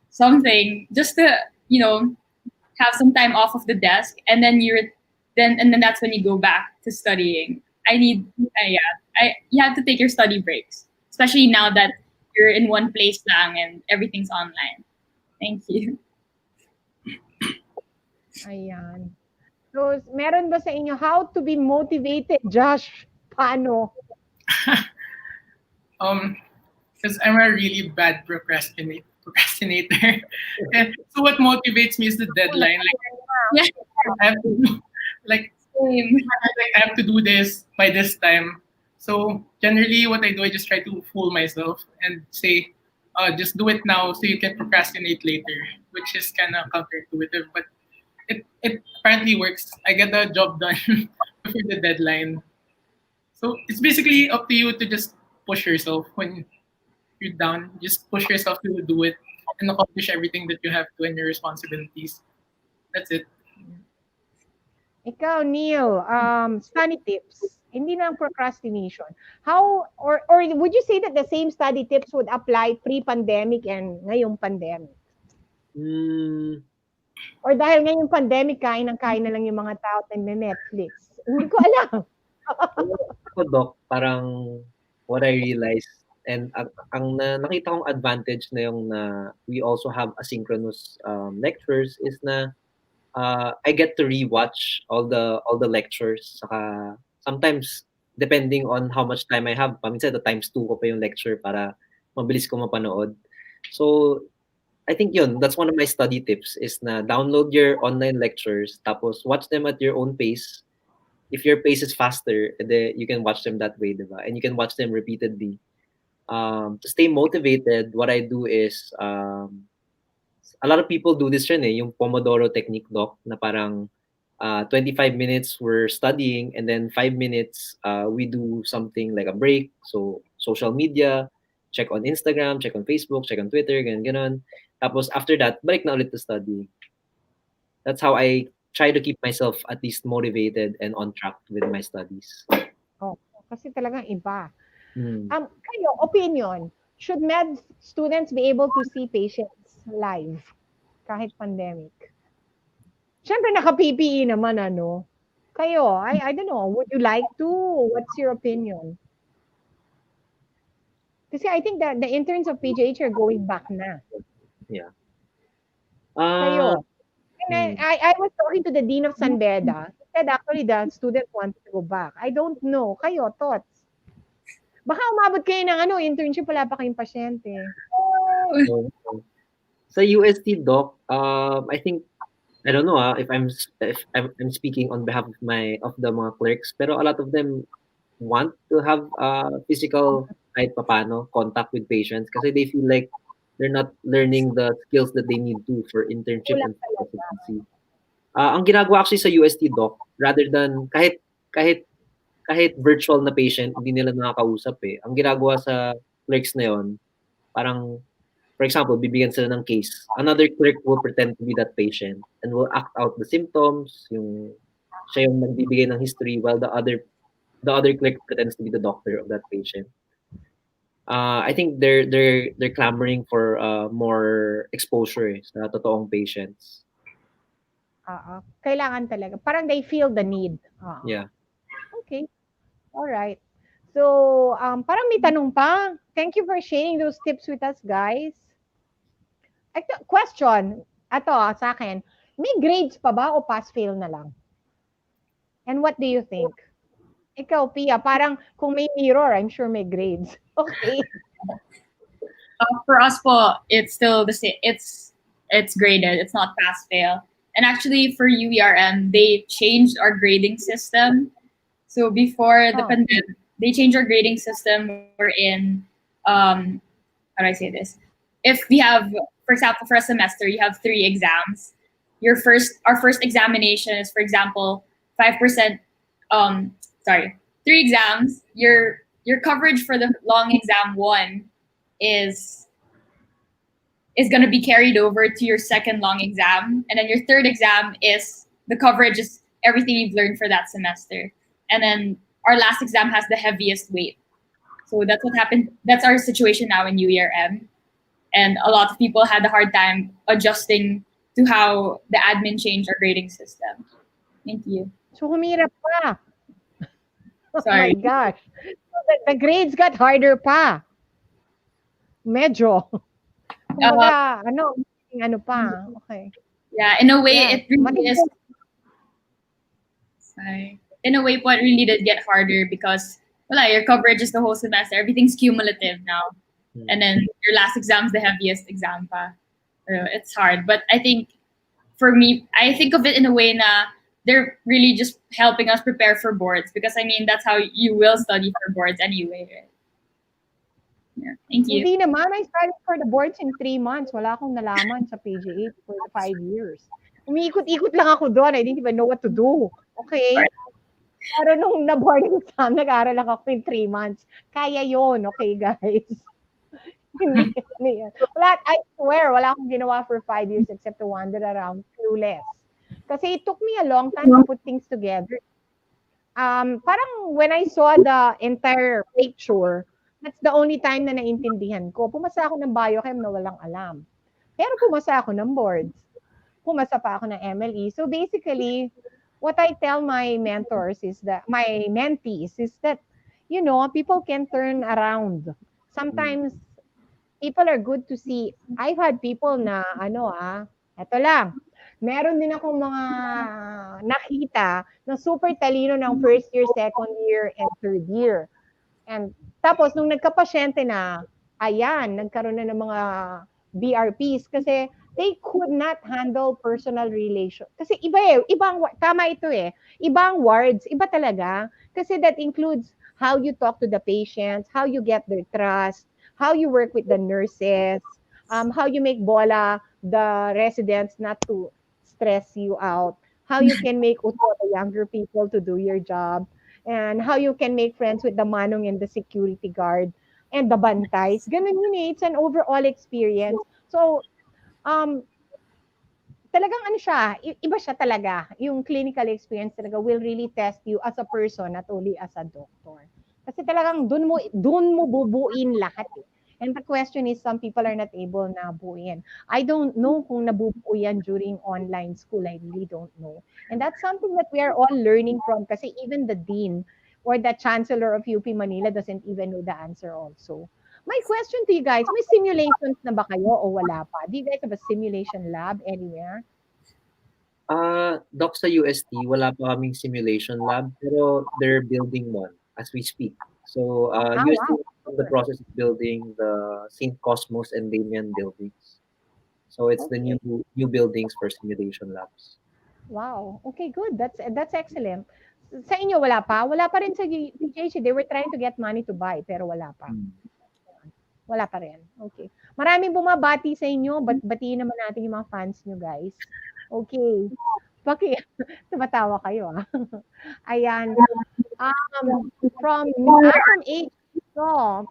something, just to have some time off of the desk, and then then that's when you go back to studying. You have to take your study breaks, especially now that you're in one place lang and everything's online. Thank you. Ayan. So, meron ba sa inyo how to be motivated, Josh? Paano? Because I'm a really bad procrastinator. And so what motivates me is the deadline. Like, I have to, like, I have to do this by this time. So generally, what I do, I just try to fool myself and say, just do it now so you can procrastinate later, which is kind of counterintuitive, but it apparently works. I get the job done before the deadline. So it's basically up to you to just push yourself when you're down. Just push yourself to do it and accomplish everything that you have to and your responsibilities. That's it. Ikaw, Neil, study tips. Hindi lang procrastination. How, or would you say that the same study tips would apply pre-pandemic and ngayong pandemic? Or dahil ngayong pandemic, kain na lang yung mga tao at Netflix? Hindi ko alam. Ako, Doc, parang what I realized, and ang nakita kong advantage na yung na we also have asynchronous lectures is na I get to rewatch all the lectures. Saka sometimes, depending on how much time I have, paminsan times 2 ko pa yung lecture para mabilis ko mapanood. So, I think that's one of my study tips is na download your online lectures, tapos watch them at your own pace. If your pace is faster, then you can watch them that way, diba? And you can watch them repeatedly. To stay motivated, what I do is, a lot of people do this rin eh, yung Pomodoro technique, Doc, na parang 25 minutes we're studying and then 5 minutes we do something like a break. So, social media, check on Instagram, check on Facebook, check on Twitter, ganon. Tapos after that, balik na ulit to study. That's how I try to keep myself at least motivated and on track with my studies. Oh, kasi talagang iba. Kayo, opinion, should med students be able to see patients live kahit pandemic? Siyempre naka-PPE naman, ano? Kayo, I don't know, would you like to? What's your opinion? Kasi I think that the interns of PGH are going back na. Yeah. Kayo. And I was talking to the Dean of San Beda. He said actually the students want to go back. I don't know. Kayo, thoughts? Baka umabot kayo ng internship, wala pa kayong pasyente. Sa UST, Doc, I think, I don't know if I'm speaking on behalf of the mga clerks, pero a lot of them want to have physical kahit papano contact with patients kasi they feel like they're not learning the skills that they need to for internship Kulang and for talaga. residency. Ang ginagawa actually sa UST doc, rather than kahit kahit virtual na patient, hindi nila nakakausap eh. Ang ginagawa sa clerks na yon, parang, for example, bibigyan sila ng case. Another clerk will pretend to be that patient and will act out the symptoms, siya yung nagbibigay ng history while the other clerk pretends to be the doctor of that patient. I think they're clamoring for more exposure sa totoong patients. Kailangan talaga. Parang they feel the need. Yeah. Okay. All right. So, parang may tanong pa. Thank you for sharing those tips with us, guys. Question. Ato, sa akin. May grades pa ba o pass-fail na lang? And what do you think? Ikaw, Pia, parang kung may mirror, I'm sure may grades. Okay. For us po, it's still the same. It's graded. It's not pass fail. And actually, for UERM, they changed our grading system. So before the pandemic, they changed our grading system. We're in how do I say this? If we have, for example, for a semester, you have 3 exams. Our first examination is, for example, 5%. 3 exams. Your coverage for the long exam 1 is going to be carried over to your second long exam, and then your third exam is the coverage is everything you've learned for that semester, and then our last exam has the heaviest weight. So that's what happened. That's our situation now in UERM, and a lot of people had a hard time adjusting to how the admin changed our grading system. Thank you. So, humirap pa. Oh Sorry. my gosh. The grades got harder pa. Medyo. Kumbaga, ano pa. Okay. Yeah, in a way, Yeah. it really is. Sorry. In a way, it really did get harder because your coverage is the whole semester. Everything's cumulative now. And then your last exam's the heaviest exam pa. It's hard. But I think, for me, I think of it in a way na they're really just helping us prepare for boards, because I mean, that's how you will study for boards anyway, right? Yeah, thank you. Hindi naman. I studied for the boards in 3 months. Wala akong nalaman sa PGH for 5 years. Umiikot-ikot lang ako doon. I didn't even know what to do. Okay? Pero nung na-board exam, nag-aaral lang ako in 3 months. Kaya yon, okay, guys? Wala, I swear, wala akong ginawa for 5 years except to wander around clueless. Kasi it took me a long time to put things together. Parang when I saw the entire picture, that's the only time na naintindihan ko. Pumasa ako ng biochem na walang alam. Pero pumasa ako ng boards. Pumasa pa ako ng MLE. So basically, what I tell my mentors is that, my mentees is that, people can turn around. Sometimes, people are good to see. I've had people na, eto lang, meron din akong mga nakita na super talino ng first year, second year, and third year. And tapos, nung nagkapasyente na, ayan, nagkaroon na ng mga BRPs kasi they could not handle personal relation. Kasi tama ito ibang wards, iba talaga. Kasi that includes how you talk to the patients, how you get their trust, how you work with the nurses, how you make bola the residents not to stress you out, how you can make uto the younger people to do your job, and how you can make friends with the manong and the security guard and the bantays. Ganun yun it's an overall experience. So, talagang iba siya talaga. Yung clinical experience talaga will really test you as a person, not only as a doctor. Kasi talagang dun mo bubuin lahat And the question is, some people are not able na buuin. I don't know kung nabubuo yan during online school. I really don't know. And that's something that we are all learning from kasi even the dean or the chancellor of UP Manila doesn't even know the answer also. My question to you guys, may simulations na ba kayo o wala pa? Do you guys have a simulation lab anywhere? Doc, sa UST, wala pa kaming simulation lab, pero they're building one as we speak. So, UST is in the process of building the St. Cosmos and Damian buildings. So, it's the new buildings for simulation labs. Wow. Okay, good. That's excellent. Sa inyo, wala pa? Wala pa rin sa PJC. They were trying to get money to buy, pero wala pa. Wala pa rin. Okay. Maraming bumabati sa inyo. Batiin naman natin yung mga fans nyo, guys. Okay. Tumatawa kayo, ah. Ayan. From 8. So,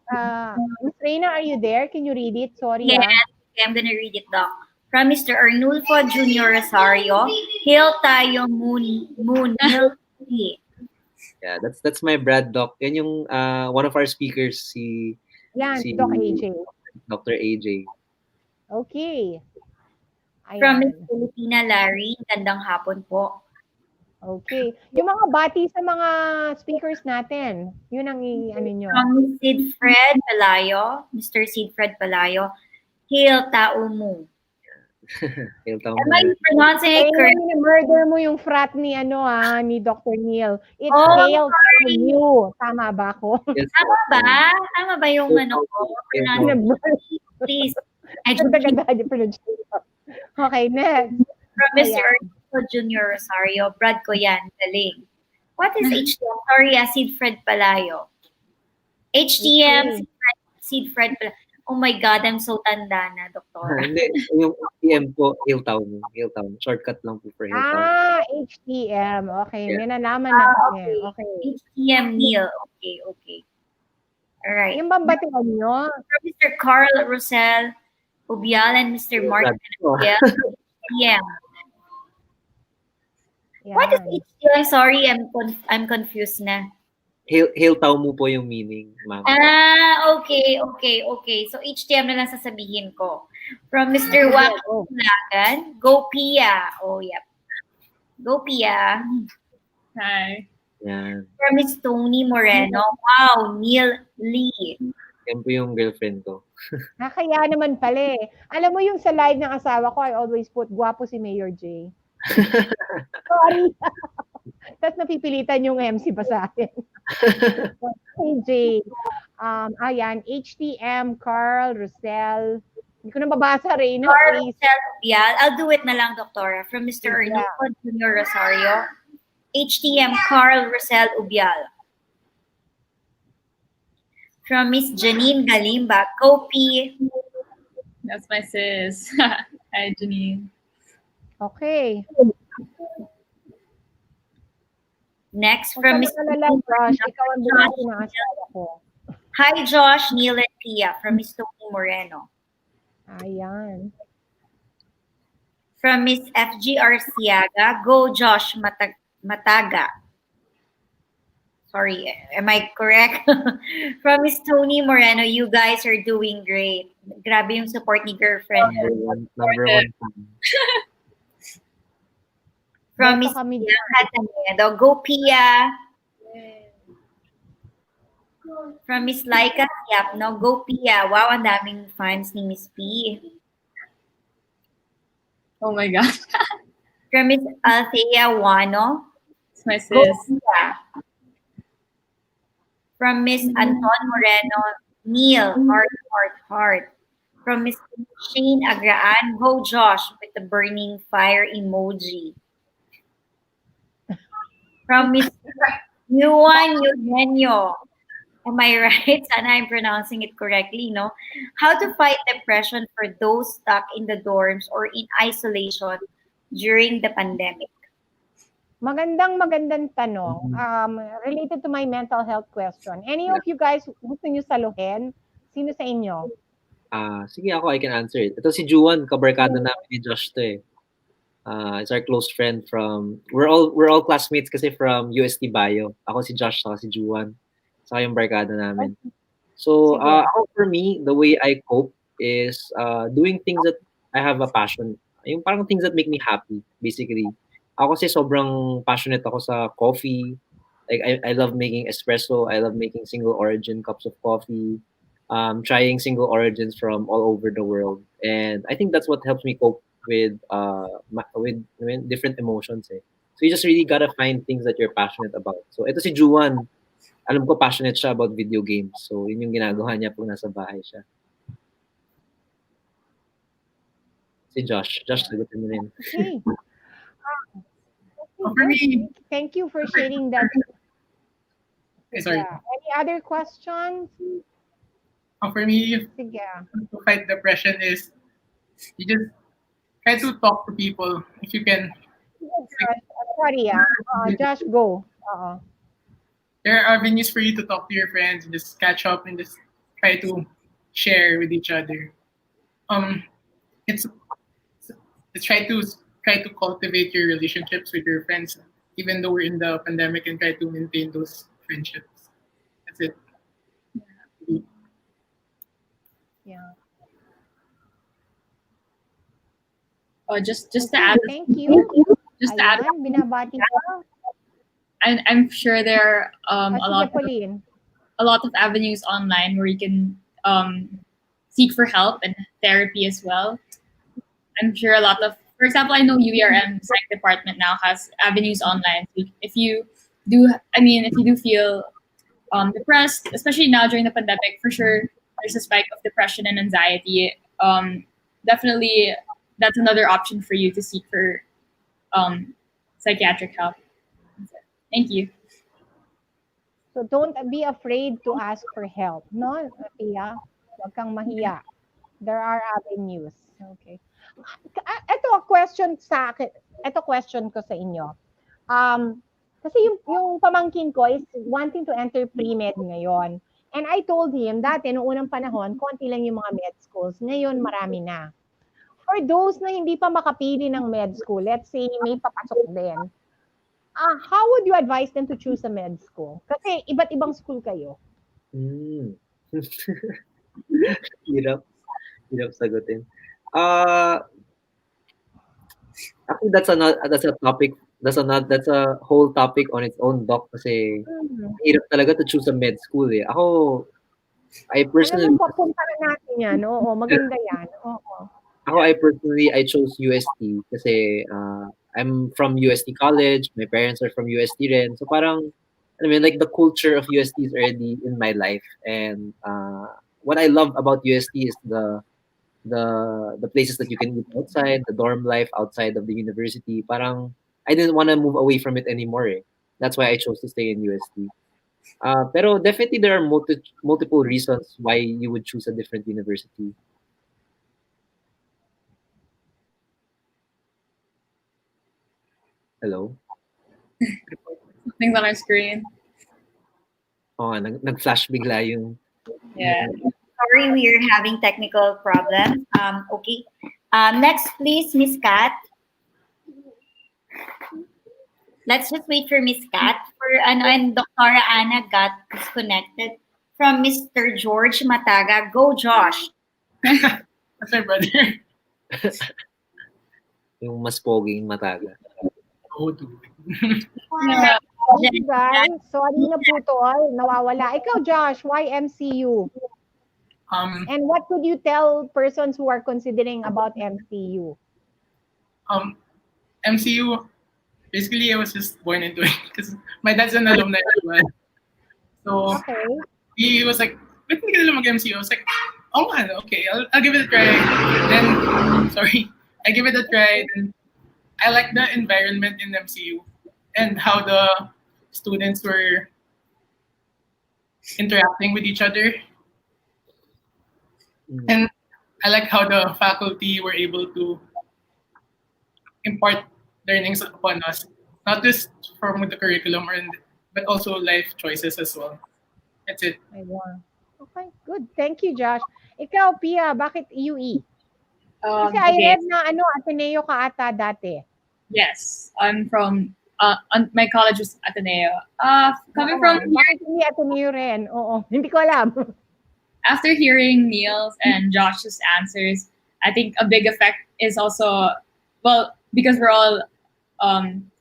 Miss Reina, are you there? Can you read it? Sorry, Yes, okay, I'm gonna read it, Doc. From Mr. Arnulfo Jr. Rosario, Hail tayo moon, hail tayo. Yeah, that's my Brad Doc. Yan yung one of our speakers, si Doc AJ. Dr. AJ. Okay. Ayan. From Miss Filipina Larry, gandang hapon po. Okay. Yung mga bati sa mga speakers natin, yun ang ano nyo. From Sid Fred Palayo, Mr. Sid Fred Palayo, Hail tao mo. Hail tao Am I pronouncing it correct? Murder mo yung frat ni ni Dr. Neil. It's Hail to you. Tama ba ako? Yes, Tama ba? Tama ba yung ano ko? Please. Okay, next. From Mr. Ernesto Jr. Rosario, Brad ko yan, galing. What is HTM? Sorry, Sid Fred Palayo. HTM, Sid Fred Palayo. Oh my God, I'm so tanda na, Doktor. Hindi, yung HTM po, Hail Town. Hail Town. Shortcut lang po for Hail Town. HTM. Okay, Yeah. may nalaman natin. Okay. HTM Neil. Okay. Alright. Yung bambatihan nyo? From Mr. Carl Rosel Ubial and Mr. Mark Ubial, HTM. Yan. What is HTM? Sorry, I'm confused na. Hail tao mo po yung meaning, ma'am. Okay. So, HTM na lang sasabihin ko. From Mr. Joaquin Lagan, go Pia. Oh, yep. Go Pia. Hi. Yan. From Miss Tony Moreno, wow, Neil Lee. Yan po yung girlfriend ko. Kaya naman pala eh. Alam mo yung sa live ng asawa ko, I always put, gwapo si Mayor J. Sorry. Tapos napipilitan yung MC pa sa akin. AJ. Ayan, HTM, Carl, Rosel. Hindi ko na babasa, Reina. Carl Please. Rosel, I'll do it na lang, Doktora. From Mr. Arnulfo Jr. Rosario, HTM, Carl Rosel Ubial. From Miss Janine Galimba, Kopi. That's my sis. Hi, Janine. Okay. Next, from Miss Josh, ikaw ang bumati ng asawa ko. Hi, Josh, Neil, and Pia. From Miss Tony Moreno. Ayan. From Miss FG Arciaga, go Josh Mataga. Sorry, am I correct? From Miss Tony Moreno, you guys are doing great. Grabe yung support ni girlfriend. Number one. From Miss Pia Catanedo, go Pia. From Miss Laika Siapno, go Pia. Wow, ang daming fans ni Miss P. Oh my God. From Miss Althea Wano, It's my go sis. Pia. From Miss Anton Moreno, Neil, heart. From Miss Shane Agraan, go Josh with the burning fire emoji. From Miss Yuan Eugenio, am I right? Sana I'm pronouncing it correctly, no? How to fight depression for those stuck in the dorms or in isolation during the pandemic? Magandang tanong. Related to my mental health question. Any of you guys gusto nyo saluhin? Sino sa inyo? Sige ako, I can answer it. Ito si Juan, kabarkada namin ni Josh to eh. It's our close friend from, we're all classmates kasi from UST Bio. Ako si Josh, saka si Juan. Saka yung barkada namin. So, ako for me, the way I cope is doing things that I have a passion. Yung parang things that make me happy, basically. Ako kasi sobrang passionate ako sa coffee. Like, I love making espresso. I love making single origin cups of coffee. Trying single origins from all over the world. And I think that's what helps me cope with different emotions eh. So you just really gotta find things that you're passionate about. So ito si Juan, alam ko passionate siya about video games. So yun yung ginagawa niya pag nasa bahay siya. Si Josh, sagutin mo rin. Okay. For me, Thank you for sharing that. sorry. Any other questions? For me, Sige. to fight depression is you just try to talk to people if you can. Josh, sorry, Josh, go. Oo. There are avenues for you to talk to your friends and just catch up and just try to share with each other. Um, it's it's try to cultivate your relationships with your friends, even though we're in the pandemic, and try to maintain those friendships. That's it. Yeah. Just to Okay, add, thank you. just to add, Ayan, binabati ka. I'm sure there are Sige, Pauline. a lot of avenues online where you can seek for help and therapy as well. I'm sure a lot of, for example, I know UERM psych department now has avenues online. So if you do, if you do feel depressed, especially now during the pandemic, for sure there's a spike of depression and anxiety. Definitely, that's another option for you to seek for psychiatric help. Thank you. So don't be afraid to ask for help, no, Pia? Huwag kang mahiya. There are avenues. Okay. Ito a question sa akin. Ito question ko sa inyo. Kasi yung pamangkin ko is wanting to enter pre-med ngayon. And I told him, dati, noong unang panahon, konti lang yung mga med schools. Ngayon, marami na. For those na hindi pa makapili ng med school, let's say may papasok din, how would you advise them to choose a med school? Kasi iba't ibang school kayo. Hirap. Hirap sagutin. Actually, that's a topic. That's a whole topic on its own, Doc. Kasi hirap talaga to choose a med school eh. I personally... Alam mo, papunta na natin yan. Oo, maganda yan. Oo. I chose UST kasi I'm from UST College. My parents are from UST rin. So parang, like the culture of UST is already in my life. And what I love about UST is the places that you can eat outside, the dorm life outside of the university. Parang I didn't want to move away from it anymore. Eh. That's why I chose to stay in UST. Pero definitely there are multiple reasons why you would choose a different university. Hello? Things on our screen. Oh, nag-flash bigla yung... Yeah. Sorry, we are having technical problems. Okay. Next, please, Miss Kat. Let's just wait for Miss Kat. And Dr. Anna got disconnected from Mr. George Mataga. Go, Josh. That's my brother. Yung mas poging Mataga. Oh, dude. Okay, guys. Sorry na po to. Nawawala. Ikaw, Josh, why MCU? And what could you tell persons who are considering about MCU? MCU, basically, I was just born into it because my dad's an alumni as well. So he was like, "Ba't hindi ka nila mag-MCU?" I was like, "Oh man, okay, I'll give it a try." Then, I give it a try. And I like the environment in MCU and how the students were interacting with each other. And I like how the faculty were able to impart learnings upon us, not just from the curriculum, but also life choices as well. That's it. Okay, good. Thank you, Josh. Ikaw, Pia, bakit UE? Kasi I Okay. read na Ateneo ka ata dati. Yes, I'm from my college was Ateneo. Coming from Bakit hindi Ateneo rin? Oo, hindi ko alam. After hearing Neil's and Josh's answers, I think a big effect is also, well, because we're all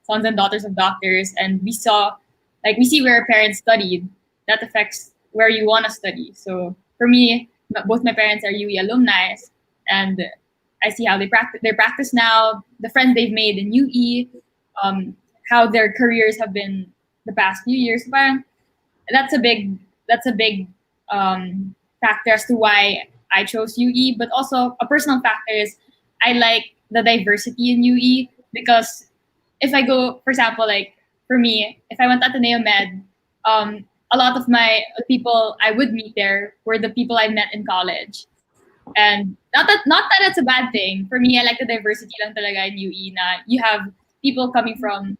sons and daughters of doctors, and we see where our parents studied, that affects where you want to study. So for me, both my parents are UE alumni, and I see how they practice their practice now, the friends they've made in UE, how their careers have been the past few years. But that's a big factor as to why I chose UE. But also a personal factor is I like the diversity in UE, because if I go, for example, like for me, if I went to Ateneo Med, a lot of my people I would meet there were the people I met in college. And not that it's a bad thing. For me, I like the diversity lang talaga in UE na you have people coming from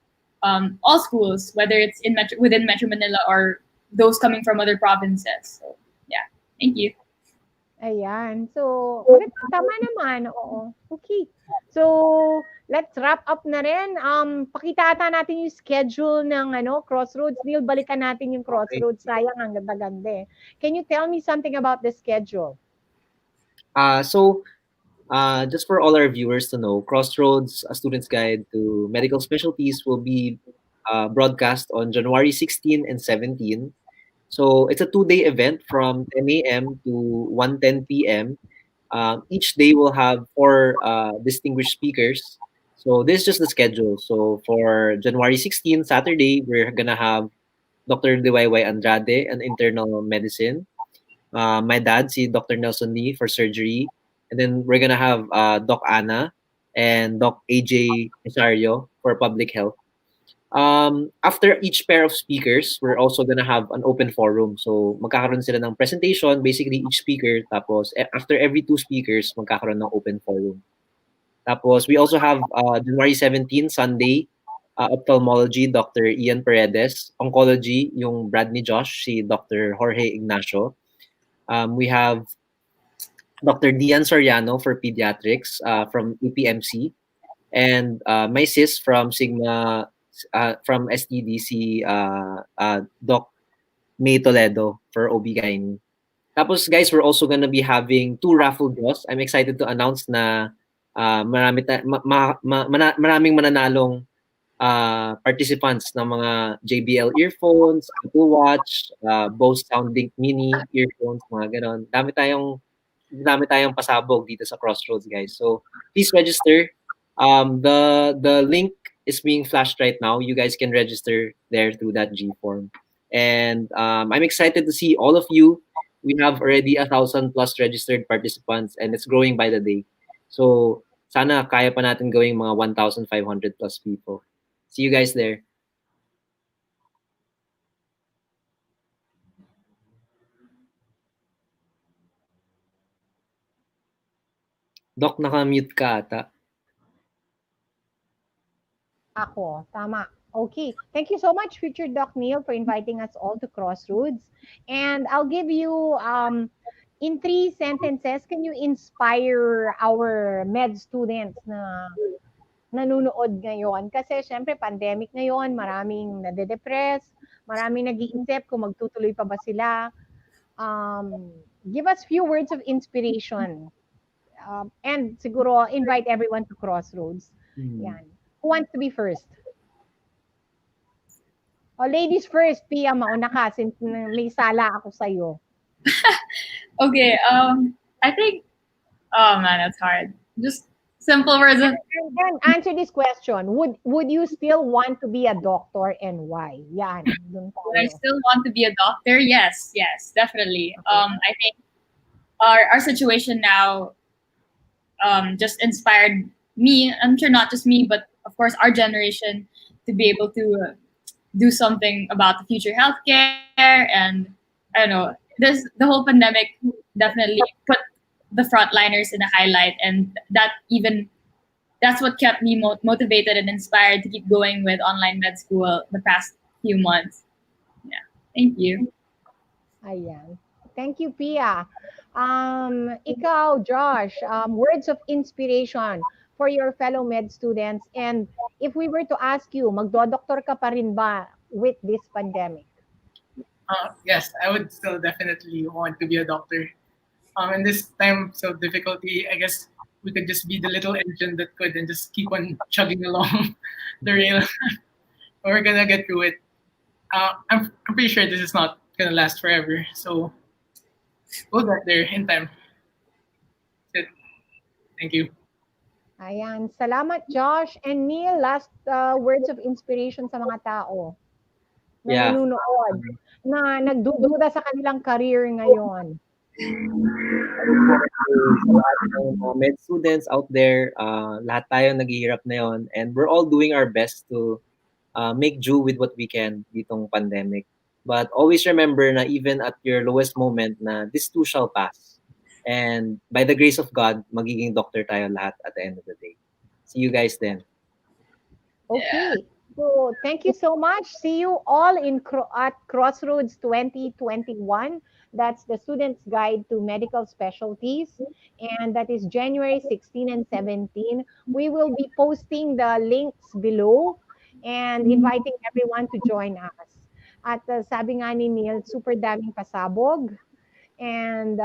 all schools, whether it's within Metro Manila or those coming from other provinces. So, yeah. Thank you. Ayan. So, maganda, tama naman, oo. Okay. So, let's wrap up na rin. Pakita ata natin yung schedule ng Crossroads. Neil, balikan natin yung Crossroads. Sayang, ang ganda-ganda eh. Can you tell me something about the schedule? Just for all our viewers to know, Crossroads, a student's guide to medical specialties, will be broadcast on January 16 and 17. So it's a 2-day event from 10 a.m. to 1:10 p.m. Each day will have 4 distinguished speakers. So this is just the schedule. So for January 16, Saturday, we're gonna have Dr. Diwayway Andrade, an internal medicine. My dad, si Dr. Nelson Lee for surgery. And then we're gonna have Doc Anna and Doc AJ Rosario for public health. After each pair of speakers, we're also gonna have an open forum. So magkakaroon sila ng presentation, basically each speaker. Tapos after every 2 speakers, magkakaroon ng open forum. Tapos we also have January 17, Sunday, ophthalmology, Dr. Ian Paredes. Oncology, yung Brad ni Josh, si Dr. Jorge Ignacio. We have Dr. Dian Soriano for pediatrics from EPMC, and my sis from Sigma from STDC, Doc May Toledo for OB-GYN. Tapos guys, we're also gonna be having 2 raffle draws. I'm excited to announce na maraming mananalong participants ng mga JBL earphones, Apple Watch, Bose Soundlink Mini earphones, mga ganon. Dami tayong pasabog dito sa Crossroads, guys. So please register. The link is being flashed right now. You guys can register there through that G form. And I'm excited to see all of you. We have already 1,000 plus registered participants, and it's growing by the day. So sana kaya pa natin gawing mga 1,500 plus people. See you guys there. Doc, naka-mute ka ata. Ako, tama. Okay. Thank you so much, future Doc Neil, for inviting us all to Crossroads. And I'll give you, in 3 sentences, can you inspire our med students na nanonood ngayon? Kasi syempre, pandemic ngayon, maraming nade-depress, maraming nag-iisip kung magtutuloy pa ba sila. Give us few words of inspiration. And siguro, invite everyone to Crossroads. Yan. Who wants to be first? Ladies first, Pia, mauna ka since may sala ako sa'yo. Okay, I think, oh man, that's hard. Just simple words of... And then answer this question. Would you still want to be a doctor and why? Yan. Would I still want to be a doctor? Yes, definitely. Okay. I think our situation now just inspired me. I'm sure not just me, but of course our generation to be able to do something about the future healthcare. And I don't know, the whole pandemic definitely put the frontliners in a highlight, and that's what kept me motivated and inspired to keep going with online med school the past few months. Yeah, thank you. Ayan. Thank you, Pia. Ikaw, Josh, words of inspiration for your fellow med students, and if we were to ask you, magdo-doktor ka pa rin ba with this pandemic? Yes, I would still definitely want to be a doctor. In this time of difficulty, I guess we could just be the little engine that could and just keep on chugging along the rail. We're gonna get through it. I'm pretty sure this is not gonna last forever, so we'll get there in time. That's it. Thank you. Ayan. Salamat, Josh. And Neil, last words of inspiration sa mga tao na nanonood, na nagdududa sa kanilang career ngayon. Med students out there, lahat tayo naghihirap na yon, and we're all doing our best to make do with what we can ditong pandemic. But always remember na even at your lowest moment na this too shall pass. And by the grace of God, magiging doctor tayo lahat at the end of the day. See you guys then. Okay. So thank you so much. See you all at Crossroads 2021. That's the Student's Guide to Medical Specialties. And that is January 16 and 17. We will be posting the links below and inviting everyone to join us. At sabi nga ni Neil, super daming pasabog. And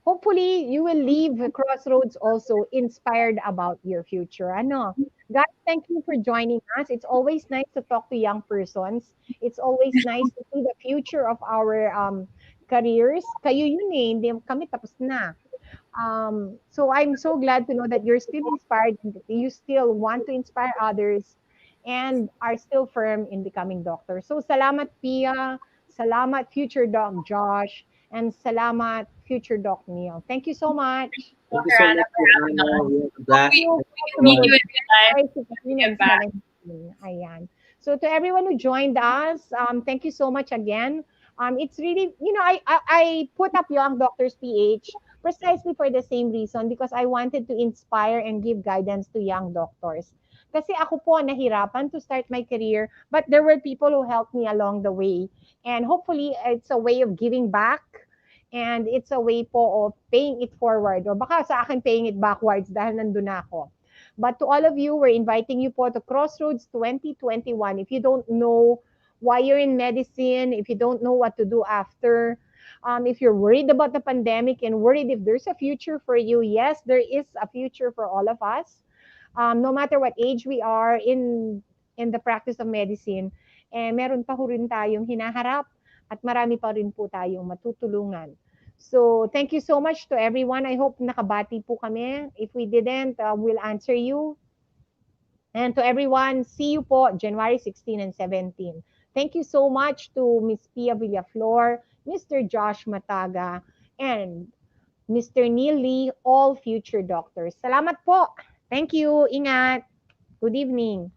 hopefully you will leave Crossroads also inspired about your future. Ano? Guys, thank you for joining us. It's always nice to talk to young persons. It's always nice to see the future of our careers. Kayo yun eh, hindi kami tapos na. So I'm so glad to know that you're still inspired and that you still want to inspire others and are still firm in becoming doctor. So salamat Pia, salamat future doc Josh, and salamat future doc Neil. Thank you so much. Thank you so Rana, much. for having us. We have a blast. Meet you in real life. January 16 and Get back. 17. Ayan. So to everyone who joined us, thank you so much again. It's really, I put up Young Doctors PH precisely for the same reason because I wanted to inspire and give guidance to young doctors. Kasi ako po nahirapan to start my career, but there were people who helped me along the way. And hopefully, it's a way of giving back and it's a way po of paying it forward. Or baka sa akin paying it backwards dahil nandun na ako. But to all of you, we're inviting you po to Crossroads 2021. If you don't know why you're in medicine, if you don't know what to do after, if you're worried about the pandemic and worried if there's a future for you, yes, there is a future for all of us. No matter what age we are in the practice of medicine, meron pa ho rin tayong hinaharap at marami pa rin po tayong matutulungan. So, thank you so much to everyone. I hope nakabati po kami. If we didn't, we'll answer you. And to everyone, see you po January 16 and 17. Thank you so much to Miss Pia Villaflor, Mr. Josh Mataga, and Mr. Neil Lee, all future doctors. Salamat po. Thank you. Ingat. Good evening.